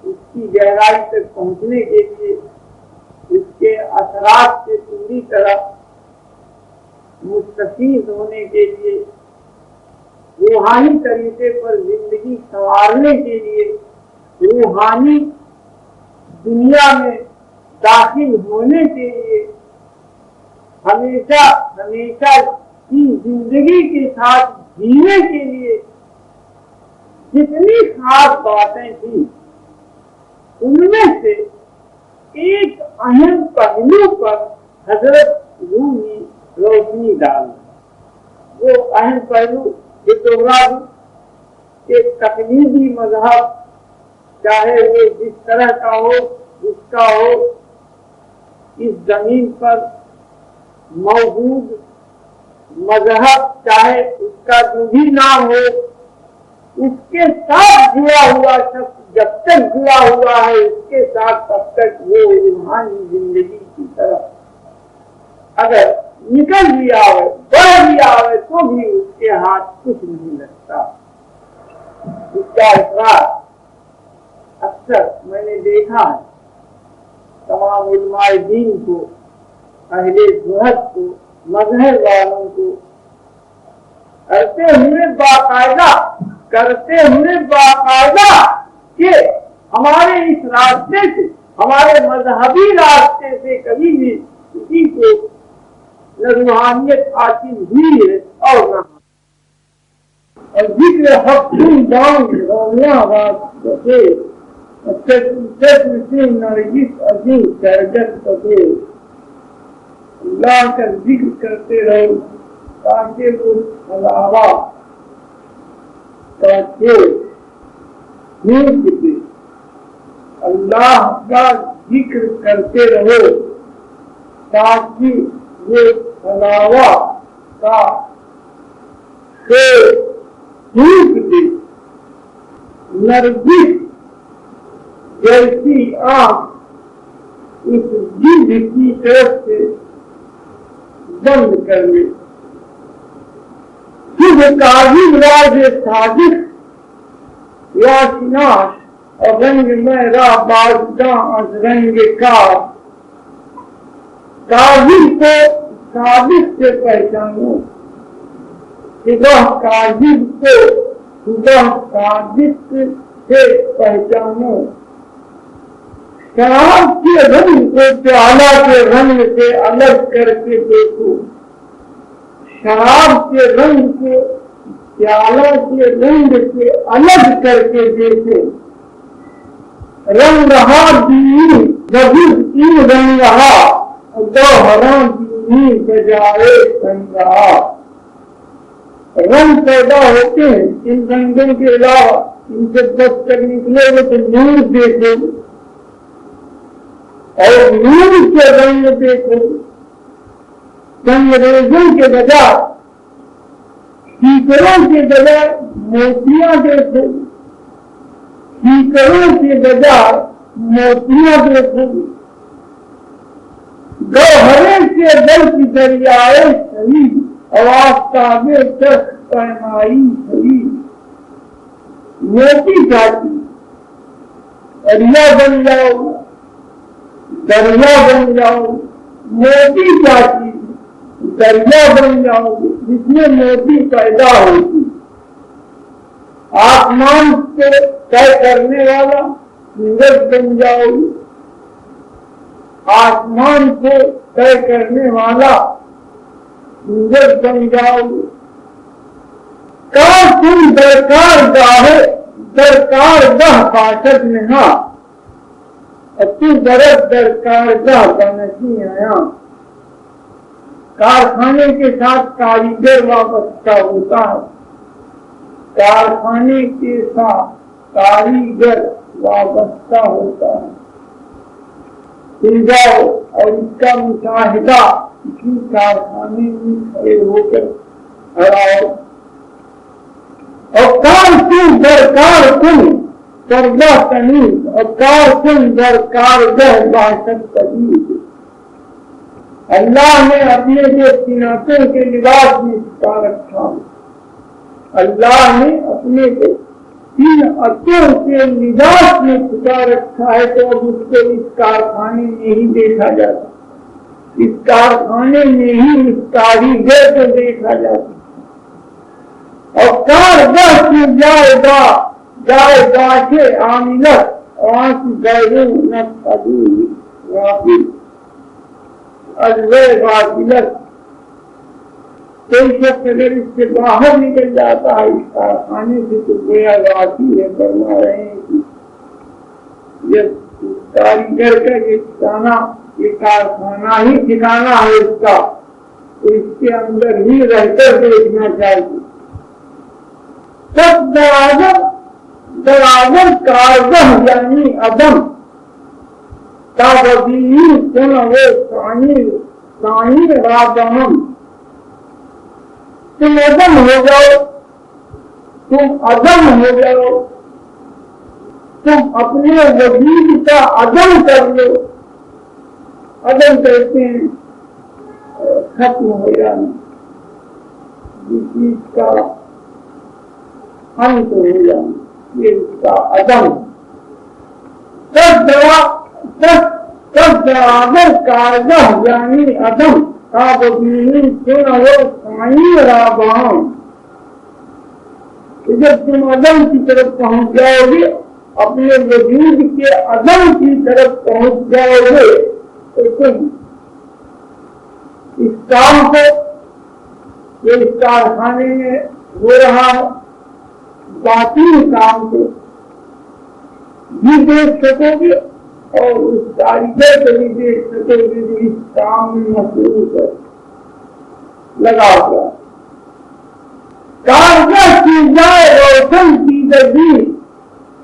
اس کی گہرائی تک پہنچنے کے لیے، اس کے اثرات سے پوری طرح مستفید ہونے کے لیے، روحانی طریقے پر زندگی سنوارنے کے لیے، روحانی دنیا میں داخل ہونے کے لیے، ہمیشہ کی زندگی کے ساتھ جینے کے لیے جتنی خاص باتیں تھیں، ان میں سے ایک اہم پہلو پر حضرت رومی روشنی ڈال، وہ اہم پہلو کہ تقلیدی مذہب چاہے وہ جس طرح کا ہو جس کا ہو، اس زمین پر موجود مذہب چاہے اس کا جو بھی نام ہو، اس کے ساتھ جڑا ہوا شخص جب تک جڑا ہوا ہے اس کے ساتھ تب تک وہ روحانی زندگی کی طرف اگر نکل بھی آئے بڑھ بھی آئے تو بھی اس کے ہاتھ کچھ نہیں لگتا۔ اس کا اقرار اکثر میں نے دیکھا ہے تمام علماء دین کو، اہل سنت کو، مذہب والوں کو کرتے ہوئے باقاعدہ کہ ہمارے اس راستے سے، ہمارے مذہبی راستے سے کبھی بھی کسی کو نہ روحانیت حاصل ہوئی ہے اور نہ ذکر حق اللہ کا ذکر کرتے رہو تاکہ وہ علاوہ اللہ کا ذکر کرتے رہو تاکہ وہ علاوہ کا نرگس جیسی آنکھ اس جلد کی طرف سے بند کر لے۔ صرف کاغذ راز صادق یا شناش اور رنگ میں راہ بازداں از رنگ کار، کاغذ کو صادق سے پہچانو، صبح کاغذ کو صبح صادق سے پہچانو، شراب کے رنگ کو پیالہ کے رنگ سے الگ کر کے دیکھو، شراب کے رنگ کو پیالہ کے رنگ سے الگ کر کے دیکھو، رنگ رہا دینی بجز این رنگ رہا گوہراں دینی بجائے سنگ رہا۔ رنگ پیدا ہوتے ہیں ان رنگوں کے علاوہ، ان سے بچ کر نکلے گے تو نور دیکھو اور نور کے رنگ دیکھو، چنگریزوں کے بجائے کیکروں کے بجائے موتیاں دیکھو، کیکروں کے بجائے موتیاں دیکھو، گوہرے کے در کی دریائے صحیح اور آفتاب چرخ پہنائی صحیح۔ موتی چاہتی دریا بن جاؤ، دریا بن جاؤ، موتی چاہتی دریا بن جاؤ جس میں موتی پیدا ہوتی۔ آسمان سے طے کرنے والا سورج بن جاؤ، آسمان کو طے کرنے والا سورج بن جاؤ۔ کار تم درکار گاہے درکار گاہ باشد نہا، تو درد درکار گاہ بنشی آیا۔ کارخانے کے ساتھ کاریگر وابستہ ہوتا ہے، کارخانے کے ساتھ کاریگر وابستہ ہوتا ہے۔ تم جاؤ اور اس کا مشاہدہ اسی کارخانے میں کھڑے ہو کر کراؤ۔ اور کار تم درکار تم پردہ تمیز، اور کار تم درکار گہ باشد قدید۔ اللہ نے اپنے جو سیناتوں کے لباس میں چھپا رکھا، اللہ نے اپنے کو تین عطر کے لباس میں چھپا رکھا ہے، تو اب اس کو اس کارخانے میں ہی دیکھا جاتا، اس کارخانے میں ہی اس کاریگر کو دیکھا جاتا۔ اور کارگاہ کی جائے گاہ آمینت آنکھ غیرونت حدود غافل، ازوے غافلت۔ کوئی شخص اگر اس سے باہر نکل جاتا ہے اس کارخانے سے تو گویا غافل ہے۔ فرما رہے ہیں کہ جب کاریگر کا یہ ٹھکانا، یہ کارخانہ ہی ٹھکانا ہے اس کا، تو اس کے اندر ہی رہ کر دیکھنا چاہیے۔ سب درازم کارگہ یعنی عدم تابدیل سن وہ ثانی رابہم، تم عدم ہو جاؤ، تم عدم ہو جاؤ، تم اپنے وجود کا عدم کر لو۔ عدم کہتے ہیں ختم ہو جانا، جس چیز کا انت ہو جانا، یہ اس کا عدم۔ سب برابر کارگہ یعنی عدم تابدیل سن وہ ثانی رابہم، جب تم عدم کی طرف پہنچ جاؤ گے، اپنے وجود کے عدم کی طرف پہنچ جاؤ گے، تو تم اس کام کو جو اس کارخانے میں ہو رہا ہے، باطل کام کو بھی دیکھ سکو گے اور اس کاریگر کو بھی دیکھ سکو گے جو اس کام میں مصروف ہے، لگا ہوا۔ کارگاہ کی جائے روشن کی دردی،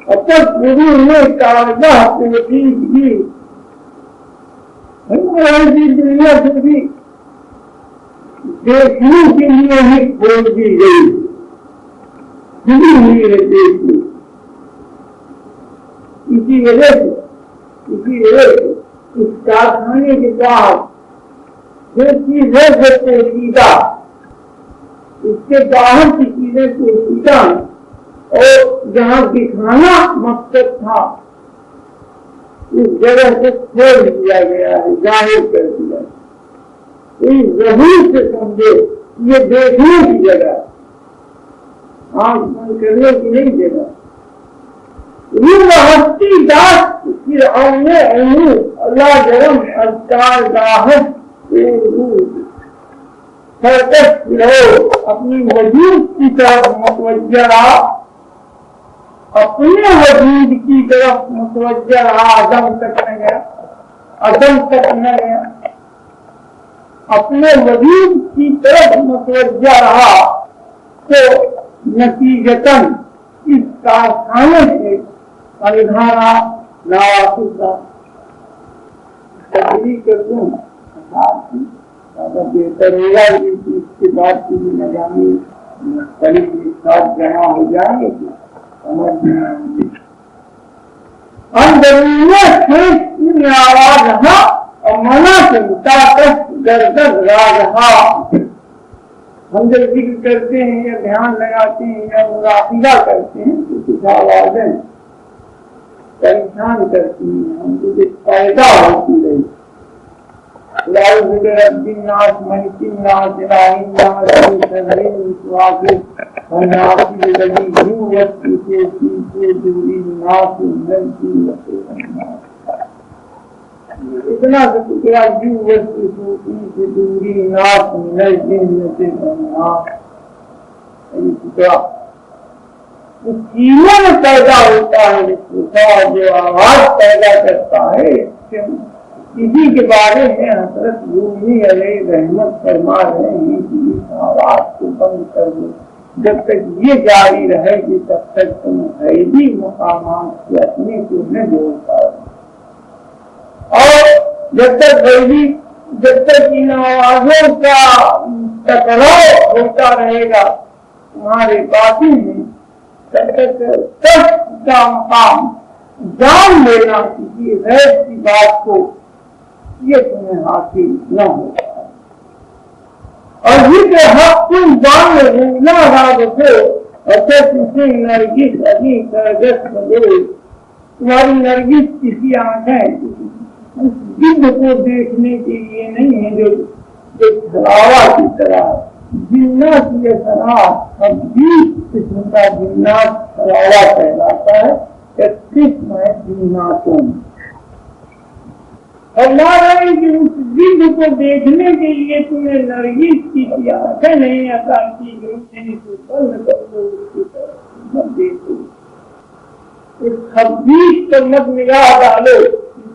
اور تب گرو نے کارگاہ کو دیکھی، دنیا سے بھی دیکھنے کے لیے ہی کھول دی گئی، کھلی ہوئی ہے دیکھنے۔ اسی وجہ سے اس کارخانے کے بعد جو چیز ہے سب پوشیدہ، اس کے باہر کی چیزیں پوشیدہ ہیں، اور جہاں دکھانا مقصد تھا اس جگہ سے کھول دیا گیا ہے، ظاہر کر دیا ہے۔ اس ظہور سے سمجھے یہ دیکھنے کی جگہ، آنکھ بند کرنے کی نہیں جگہ۔ یہ ہستی داس فرعون اللہ جرم اذکار داہت سرکش رہو، اپنی وجود کی طرف متوجہ رہا، اپنے وجود کی طرف متوجہ رہا، عدم تک نہ گیا، عدم تک نہ گیا، اپنے وجود کی طرف متوجہ رہا، تو نتیجتاً اس کارخانے سے اندھارا ناواقفہ تبدیلی کر دوں زیادہ بہتر ہوگا، اس کے بعد کی نظامی قریب کے ساتھ جمع ہو جائیں گے سمجھ میں آئیں گے۔ اندرونی آواز رہا اور منع سے مطابق گردن رہا۔ ہم جب ذکر کرتے ہیں یا دھیان لگاتے ہیں یا مراقبہ کرتے ہیں تو کچھ آوازیں پریشان کرتی ہیں، ہم کو پیدا ہوتی رہی۔ اعوذ برب الناس ملک الناس الہ الناس من شر الوسواس الخناس الذی یوسوس فی صدور الناس من الجنۃ اتنا ذکر یوسوس فی صدور الناس من الجنۃ والناس، اس چیزوں میں پیدا ہوتا ہے جو آواز پیدا کرتا ہے۔ اسی کے بارے میں حضرت رومی علیہ رحمت فرما رہے ہیں کہ اس آواز کو بند کر دو، جب تک یہ جاری رہے گی تب تک تم غیبی مقامات سے اپنے کو نہ جوڑ پاؤ، اور جب تک ان آوازوں کا ٹکراؤ ہوتا رہے گا تمہارے باطن میں، تب تک کا مقام جان لینا کسی غیر کی بات کو یہ تمہیں حاصل نہ ہوگا۔ اور یہ کہ حق تم جان لے نہ راز ہو اور تمہیں نرگس ابھی کرگس بدے، تمہاری نرگس کسی آنکھیں اس جن کو دیکھنے کے لیے نہیں ہے جو چھلاوا کی طرح جنات یہ سنا اب 20 قسم کا جنات چھلاوا کہلاتا ہے، 31 میں جناتوں اللہ کہ اس جلد کو دیکھنے کے لیے تمہیں نرگس کی آنکھیں نہیں عطا کی گئی، تو بند کر دو اس کی طرف مت دیکھو، اس 26 پر مت نگاہ ڈالو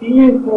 300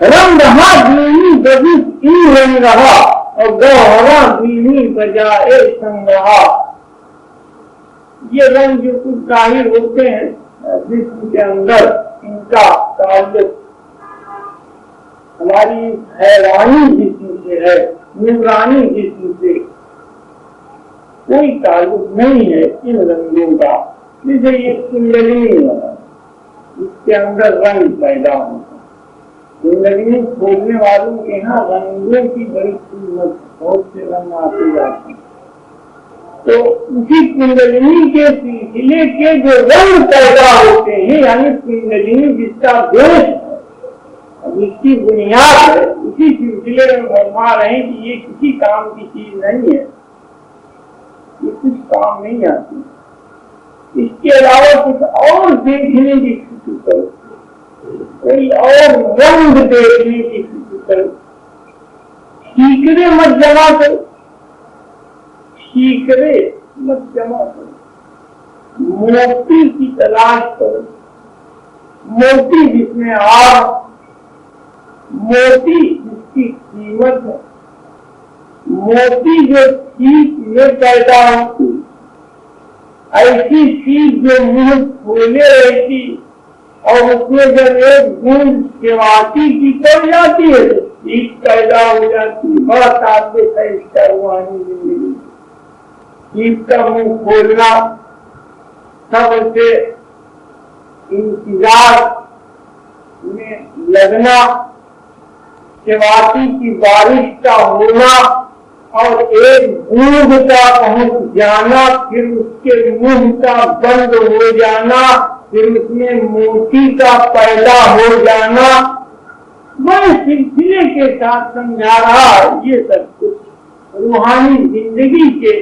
رنگ رہا دینی بدس کی رنگ رہا اور گوہرا دینی بجائے سنگ رہا. یہ رنگ جو کچھ ظاہر ہوتے ہیں جسم کے اندر، ان کا تعلق ہماری حیرانی جسم سے ہے، نورانی جسم سے کوئی تعلق نہیں ہے ان رنگوں کا. جیسے یہ کنڈلی ہے، اس کے اندر رنگ پیدا ہوتا ہے. زندگی کھولنے والوں کے یہاں رنگوں کی بڑی قیمت، بہت سے رنگ آتے جاتے ہیں. تو اسی کنڈلی کے سلسلے کے جو رنگ پیدا ہوتے ہیں، یعنی کنڈلی جس کا بیس ہے، جس کی بنیاد ہے، اسی سلسلے میں فرما رہے ہیں کہ یہ کسی کام کی چیز نہیں ہے، یہ کچھ کام نہیں آتی. اس کے علاوہ کچھ اور دیکھنے کی فکر کرو، کوئی اور رنگ دیکھنے کی فکر کرو. ٹھیکرے مت جمع کرو، ٹھیکرے مت جمع کرو. موتی کی تلاش کرو، موتی جس میں آگ، موتی جس کی قیمت ہے، موتی جو ٹھیک میں پیدا ہوتی، ایسی چیز جو منہ کھولے رہتی اور اس میں جب ایک بوند سیواتی کی پڑ جاتی ہے تو چیز پیدا ہو جاتی. بڑا تعلق ہے اس کا روحانی زندگی. چیز کا منہ کھولنا، سب سے انتظار میں لگنا، سیواتی کی بارش کا ہونا اور ایک بوند کا پہنچ جانا، پھر اس کے منہ کا بند ہو جانا، پھر اس میں موتی کا پیدا ہو جانا. بڑے سلسلے کے ساتھ سمجھا رہا. یہ سب کچھ روحانی زندگی کے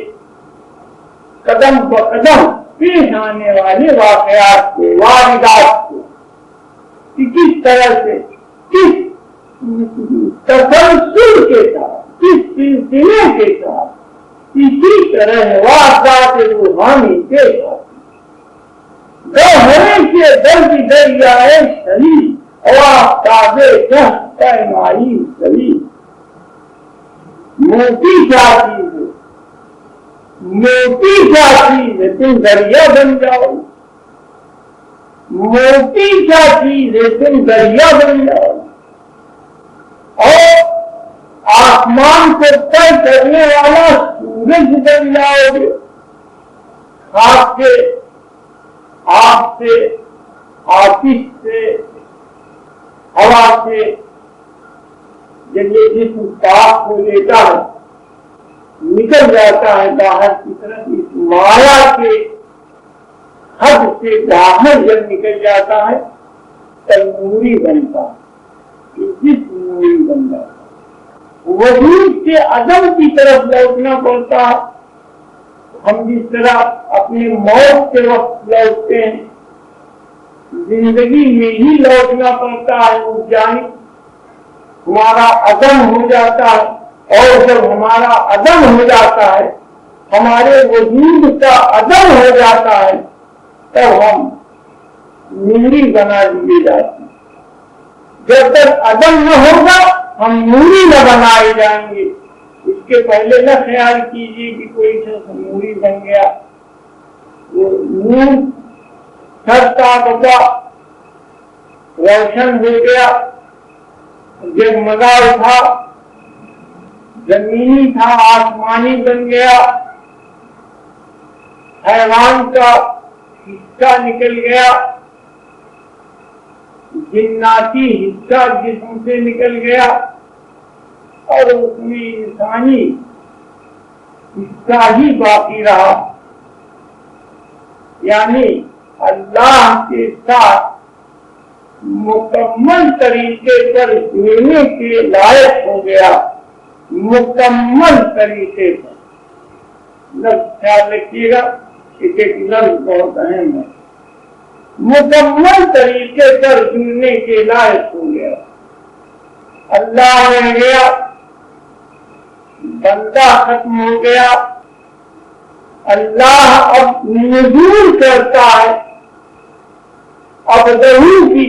قدم بقدم پیش آنے والے واقعات کو، واردات کو، کہ کس طرح سے، کس تسلسل کے ساتھ، کس سلسلے کے ساتھ اسی طرح واردات روحانی کے ساتھ گوہرے کے درد دریائے شریف اور آفتاب جہاں پیمائی شریف. موتی کیا چیز ہے؟ موتی کیا چیز ہے؟ تم دریا بن جاؤ. موتی کیا چیز ہے؟ تم دریا بن جاؤ اور آسمان کو طے کرنے والا سورج بن جاؤ گے. خاک سے، آگ سے، آتش سے، ہوا سے جب یہ جسم پاک ہو لیتا ہے، نکل جاتا ہے باہر کی طرف، اس مایا کے حد سے باہر جب نکل جاتا ہے تب نوری بنتا ہے. جسم نوری بن جاتا ہے. وجود سے عدم کی طرف لوٹنا پڑتا ہے. ہم جس طرح اپنے موت کے وقت لوٹتے ہیں، زندگی میں ہی لوٹنا پڑتا ہے. اس جانب ہمارا عدم ہو جاتا ہے، اور جب ہمارا عدم ہو جاتا ہے، ہمارے وجود کا عدم ہو جاتا ہے، تب ہم نوری بنا دیے جاتے ہیں. جب تک عدم نہ ہوگا ہم نوری نہ بنائے جائیں گے. اس کے پہلے نہ خیال کیجیے کہ کوئی شخص نوری بن گیا. وہ نور چھٹتا بتا روشن ہو گیا، جگمگا اٹھا، زمینی تھا آسمانی بن گیا، حیوان کا حصہ نکل گیا، جناتی حصہ جسم سے نکل گیا، اور اس میں انسانی حصہ ہی باقی رہا. یعنی اللہ کے ساتھ مکمل طریقے پر جڑنے کے لائق ہو گیا. مکمل طریقے پر. لفظ خیال رکھیے گا، ایک ایک لفظ بہت اہم ہے. مکمل طریقے پر جڑنے کے لائق ہو گیا. اللہ رہ گیا، بندہ ختم ہو گیا. اللہ اب نزول کرتا ہے ابدہو کی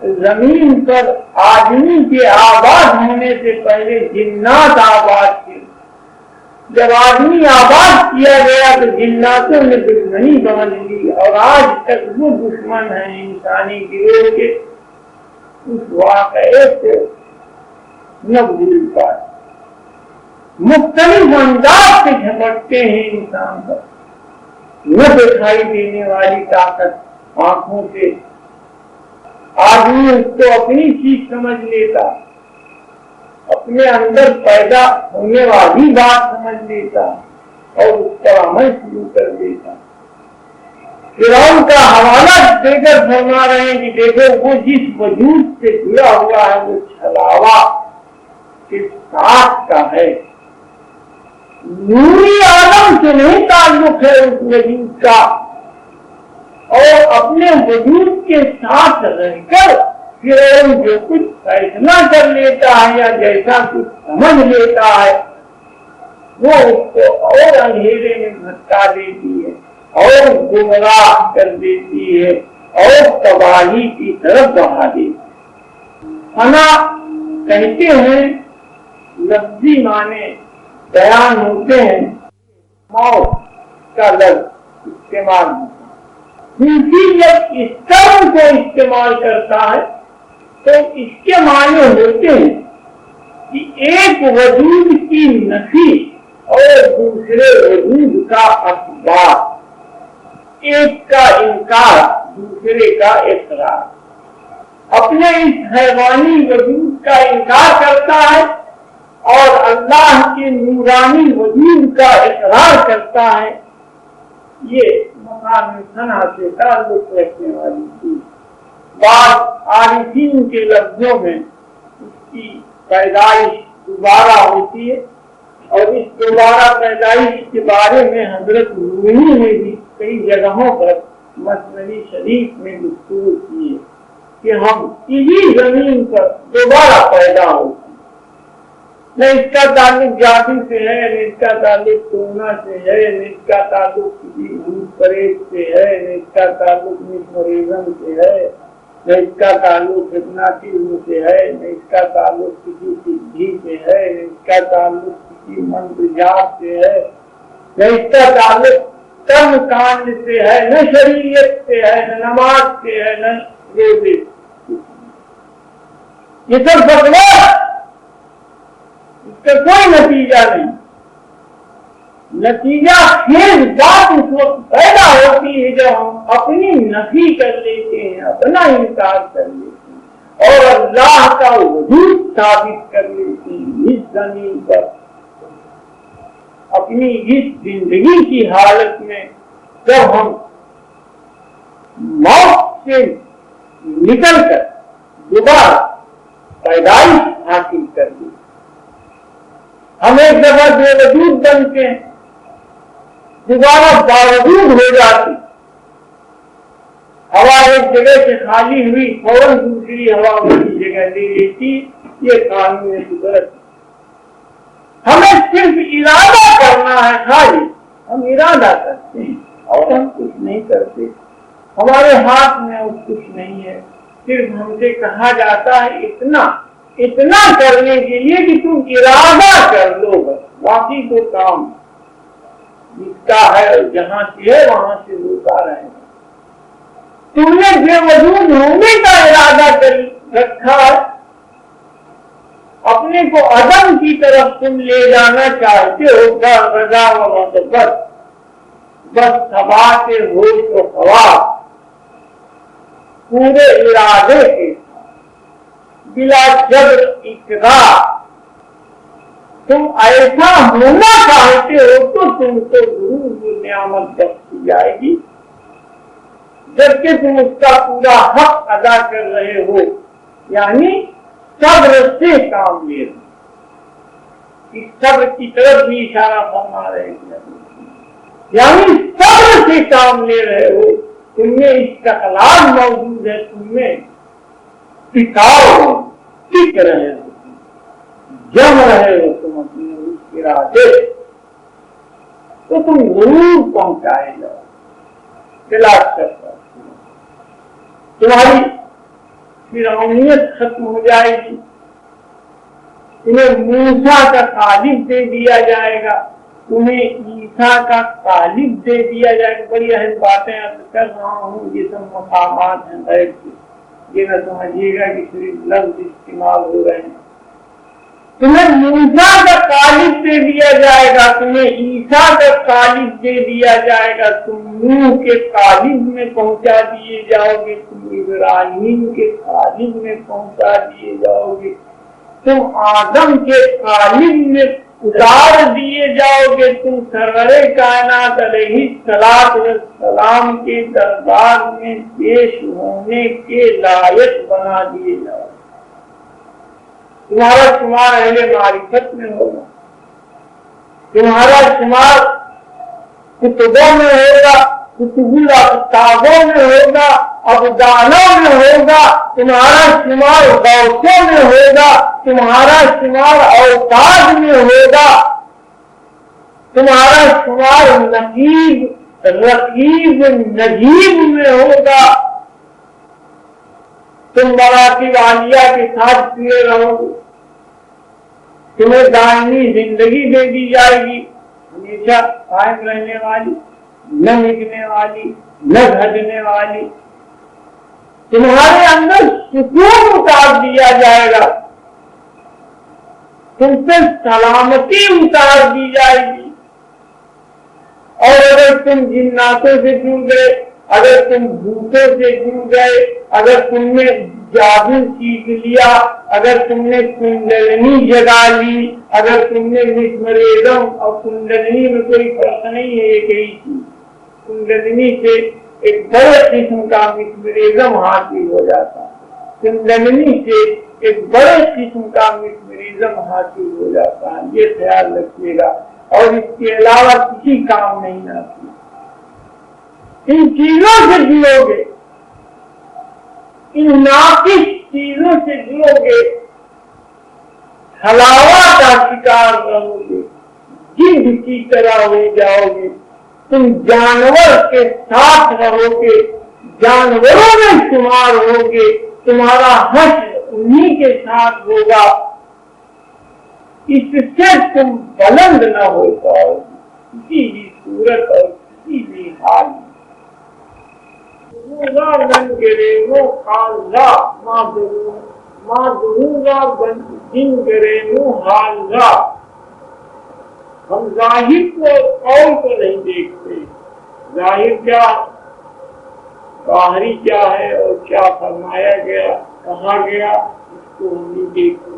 زمین پر آدمی کے آباد ہونے سے پہلے جنات آباد تھے. جب آدمی آباد کیا گیا تو جناتوں نے دشمنی باندھ لی اور آج تک وہ دشمن ہیں انسانی گروہ کے. اس واقعے سے نہ بھول پائے. مختلف انداز سے جھپٹتے ہیں انسان پر. نہ دکھائی دینے والی طاقت آنکھوں سے آدمی اس کو اپنی چیز سمجھ لیتا, اپنے اندر پیدا ہونے والی بات سمجھ لیتا اور اس پر عمل شروع کر دیتا. فرعون کا حوالہ دے کر فرما رہے ہیں کہ دیکھو وہ جس وجود سے جڑا ہوا ہے وہ چھلاوا کے ساتھ کا ہے, نوری عالم سے نہیں تعلق ہے اس وجود کا, اور اپنے وجود کے ساتھ رہ کر فرعون جو کچھ فیصلہ کر لیتا ہے یا جیسا کچھ سمجھ لیتا ہے وہ اس کو اور اندھیرے میں بھٹکا دیتی ہے اور گمراہ کر دیتی ہے اور تباہی کی طرف بڑھا دیتی ہے. فنا کہتے ہیں لفظی معنی بیان ہوتے ہیں, موت کا لفظ استعمال ہوتا ہے. جب اس ٹرم کو استعمال کرتا ہے تو اس کے معنی ہوتے ہیں کہ ایک وجود کی نفی اور دوسرے وجود کا اثبات, ایک کا انکار دوسرے کا اقرار. اپنے اس حیوانی وجود کا انکار کرتا ہے اور اللہ کے نورانی وجود کا اقرار کرتا ہے. یہ مقام ثنا سے تعلق رکھنے والی چیز. بعض عارفین کے لفظوں میں اس کی پیدائش دوبارہ ہوتی ہے اور اس دوبارہ پیدائش کے بارے میں حضرت رومی نے بھی کئی جگہوں پر مثنوی شریف میں گفتگو کی ہے کہ ہم اسی زمین پر دوبارہ پیدا ہوتے. نہ اس کا تعلق جاتی سے ہے, نہ اس کا تعلق سونا سے ہے, نہ اس کا تعلق کسی بھوت پریت سے ہے, نہ اس کا تعلق مسمرزم سے ہے, نہ اس کا تعلق ہپناٹزم سے ہے, نہ اس کا تعلق کسی سدھی سے ہے, نہ اس کا تعلق کسی منتر جاپ سے ہے, نہ اس کا تعلق کرم کانڈ سے ہے, نہ شریعت سے ہے, نہ نماز سے ہے, نہ روزے سے. یہ سب بکواس, اس کا کوئی نتیجہ نہیں. نتیجہ خیز بات اس وقت پیدا ہوتی ہے جب ہم اپنی نفی کر لیتے ہیں, اپنا انکار کر لیتے ہیں اور اللہ کا وجود ثابت کر لیتے ہیں اس زمین پر. اپنی اس زندگی کی حالت میں جب ہم موت سے نکل کر دوبارہ پیدائش حاصل کر لی, ہم ایک دفعہ بے وجود بنتے ہیں, دوبارہ باوجود ہو جاتی. ہوا ایک جگہ سے خالی ہوئی فوراً دوسری ہوا وہی جگہ لے لیتی. یہ قانون قدرت. ہمیں صرف ارادہ کرنا ہے, خالی ہم ارادہ کرتے ہیں اور ہم کچھ نہیں کرتے. ہمارے ہاتھ میں اور کچھ نہیں ہے, صرف ہم سے کہا جاتا ہے اتنا کرنے کے لیے کہ تم ارادہ کر لو, بس باقی کو کام جسکا ہے اور جہاں سے ہے وہاں سے روکا رہے گا. تم نے بے وجود ہونے کا ارادہ کر رکھا ہے, اپنے کو عدم کی طرف تم لے جانا چاہتے ہو, رضا و محبت, بس ثبات ہوش و خواص پورے ارادے کے بلا جبر اقرار تم ایسا ہونا چاہتے ہو تو تم کو ضرور نعمت بخشی جائے گی, جبکہ تم اس کا پورا حق ادا کر رہے ہو, یعنی صبر سے کام لے رہے. اس صبر کی طرف بھی اشارہ فرما رہے ہیں, یعنی صبر سے کام لے رہے ہو. تم میں استقلال موجود ہے, تم میں ٹکاؤ, ٹک رہے ہو, جم رہے ہو تم اپنے اس ارادے, تو تم ضرور پہنچائے جاؤ. تلاش کرتا تمہاری فرعونیت ختم ہو جائے گی، تمہیں موسیٰ کا طالب دے دیا جائے گا، تمہیں عیسیٰ کا طالب دے دیا جائے گا۔ بڑی اہم باتیں کر رہا ہوں، یہ سب مقامات ہیں غیب کے، یہ نہ سمجھیے گا کہ صرف لفظ استعمال ہو رہے ہیں۔ تمہیں موسیٰ کا طالب دے دیا جائے گا، تمہیں عیسیٰ کا طالب دے دیا جائے گا، تم نوح کے طالب میں پہنچا دیے جاؤ گے، تم ابراہیم کے طالب میں پہنچا دیے جاؤ گے، تم آدم کے طالب میں اتار دیے جاؤ گے، تم سرور کائنات علیہ السلام کے دربار میں پیش ہونے کے لائق بنا دیے جاؤ گے۔ تمہارا شمار اہل معرفت میں ہوگا، تمہارا شمار کتبوں میں ہوگا، کتابوں میں ہوگا، ابدالوں میں ہوگا، تمہارا شمار غوثوں میں ہوگا، تمہارا شمار اوتاد میں ہوگا، تمہارا شمار نقیب رقیب نجیب میں ہوگا۔ تم مراتب عالیہ کے ساتھ کیے رہو گے، تمہیں دائمی زندگی دے دی جائے گی، ہمیشہ قائم رہنے والی، نہ مٹنے والی، نہ گھٹنے والی۔ تمہارے اندر سکون اتار دیا جائے گا، تم سے سلامتی اتار دی جائے گی۔ اور اگر تم جناتوں سے جڑ گئے، اگر تم بھوتوں سے جڑ گئے، اگر تم نے جادو سیکھ لیا، اگر تم نے کنڈلنی جگا لی، اگر تم نے مسمریزم اور کنڈلنی میں کوئی فرق نہیں ہے، ایک ہی چیز، کنڈلنی سے ایک بڑے قسم کا مسمریزم حاصل ہو جاتا ہے، کنڈلنی سے ایک بڑے قسم کا مسمریزم حاصل ہو جاتا ہے، یہ خیال رکھیے گا، اور اس کے علاوہ کسی کام نہیں آتی۔ ان چیزوں سے جڑو گے، ان ناقص چیزوں سے جڑو گے، حلاوہ کا شکار رہو گے، جن کی طرح ہو جاؤ گے، تم جانور کے ساتھ رہو گے، جانوروں میں شمار ہوگے، تمہارا حشر انہی کے ساتھ ہوگا، اس سے تم بلند نہ ہو پاؤ گے کسی بھی صورت اور کسی بھی حال میں۔ ہم ظاہر کو قول کو نہیں دیکھتے، ظاہر کیا باہری کیا ہے اور کیا فرمایا گیا کہا گیا اس کو ہم نہیں دیکھتے۔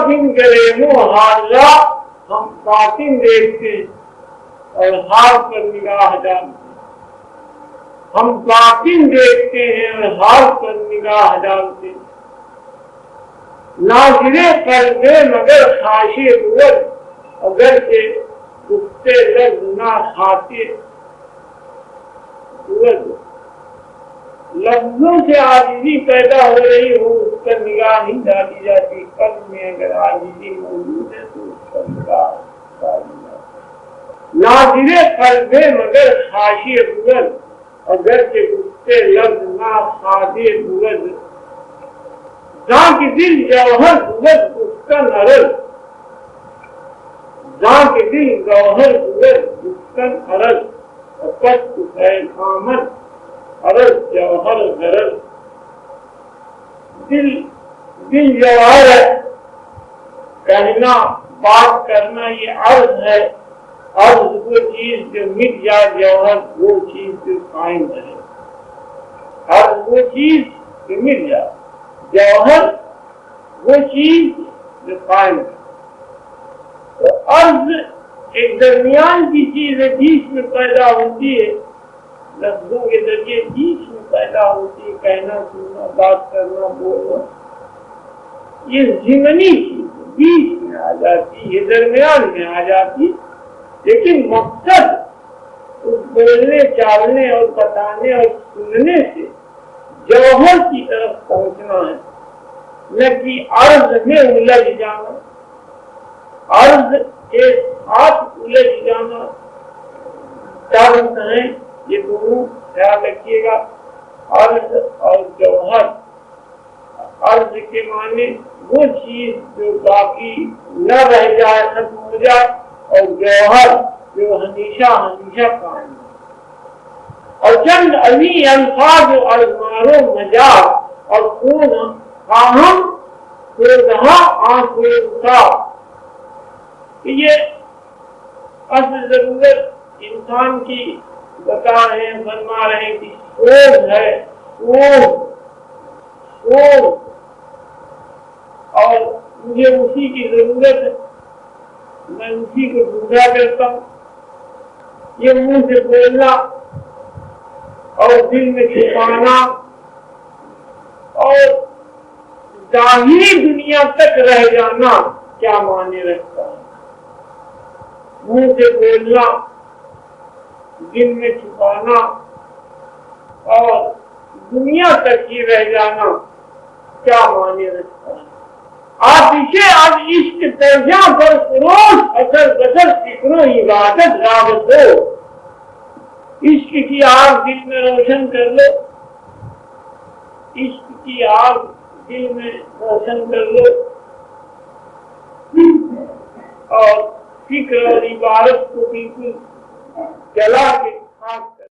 بن کرے حاضہ، ہم باطن دیکھتے اور حال پر نگاہ ڈالتے، ہم باطن دیکھتے ہیں اور حال پر نگاہ ڈالتے۔ ناظرے قلبے مگر خاشع بود، اگر سے گفتے لفظ نہ کھاتے بود، لفظوں سے عاجزی پیدا ہو رہی ہو اس پر نگاہ نہیں ڈالی جاتی، قلب میں اگر عاجزی موجود ہے تو اس پر نگاہ ڈالی جاتی۔ ناظرے قلبے مگر خاشع بود، اگر سے گفتے لفظ نہ کھاتے بود، جہاں کی دل جوہر بود اس کا نرل، جہاں کی دل جوہر بود اس کا نرل، پست خیر آمد عرض جوہر غرض۔ دل جوہر ہے، کہنا بات کرنا یہ عرض ہے، عرض وہ چیز جو مٹ جائے، جوہر وہ چیز جو قائم رہے، عرض وہ چیز جو مٹ جائے، جوہر وہ چیز جو قائم ہے۔ تو عرض ایک درمیان کی چیز ہے، بیچ میں پیدا ہوتی ہے، لفظوں کے ذریعے بیچ میں پیدا ہوتی ہے، کہنا سننا بات کرنا بولنا، یہ ضمنی چیز بیچ میں آ جاتی، یہ درمیان میں آ جاتی، لیکن مقصد اس بولنے چالنے اور بتانے اور سننے سے جوہر کی طرف پہنچنا ہے، نہ کہ عرض میں الجھ جانا، عرض کے ساتھ الجھ جانا۔ کیا بنتا ہے یہ دونوں خیال رکھیے گا، عرض اور جوہر. عرض کے معنی وہ چیز جو باقی نہ رہ جائے، ختم ہو جائے، اور جوہر جو ہمیشہ ہمیشہ قائم ہے. اور چند ابھی الفاظ و المار و مجاز اور خون خواہم کو رہا آنکھ تھا. یہ اصل ضرورت انسان کی بتا رہے ہیں، فرما رہے ہیں کہ سوز ہے، سوز، اور مجھے اسی کی ضرورت ہے، میں اسی کو ڈھونڈا کرتا ہوں. یہ منہ سے بولنا اور دل میں چھپانا اور ظاہری دنیا تک رہ جانا کیا معنی رکھتا ہے؟ منہ سے بولنا، دل میں چھپانا اور دنیا تک ہی رہ جانا کیا معنی رکھتا ہے؟ آپ اسے اب عشق درجہ پر فروش اثر بسر فکروں عبادت راغب ہو. عشق کی آگ دل میں روشن کر لو، عشق کی آگ دل میں روشن کر لو اور فکر اور عبادت کو بالکل جلا کے خاک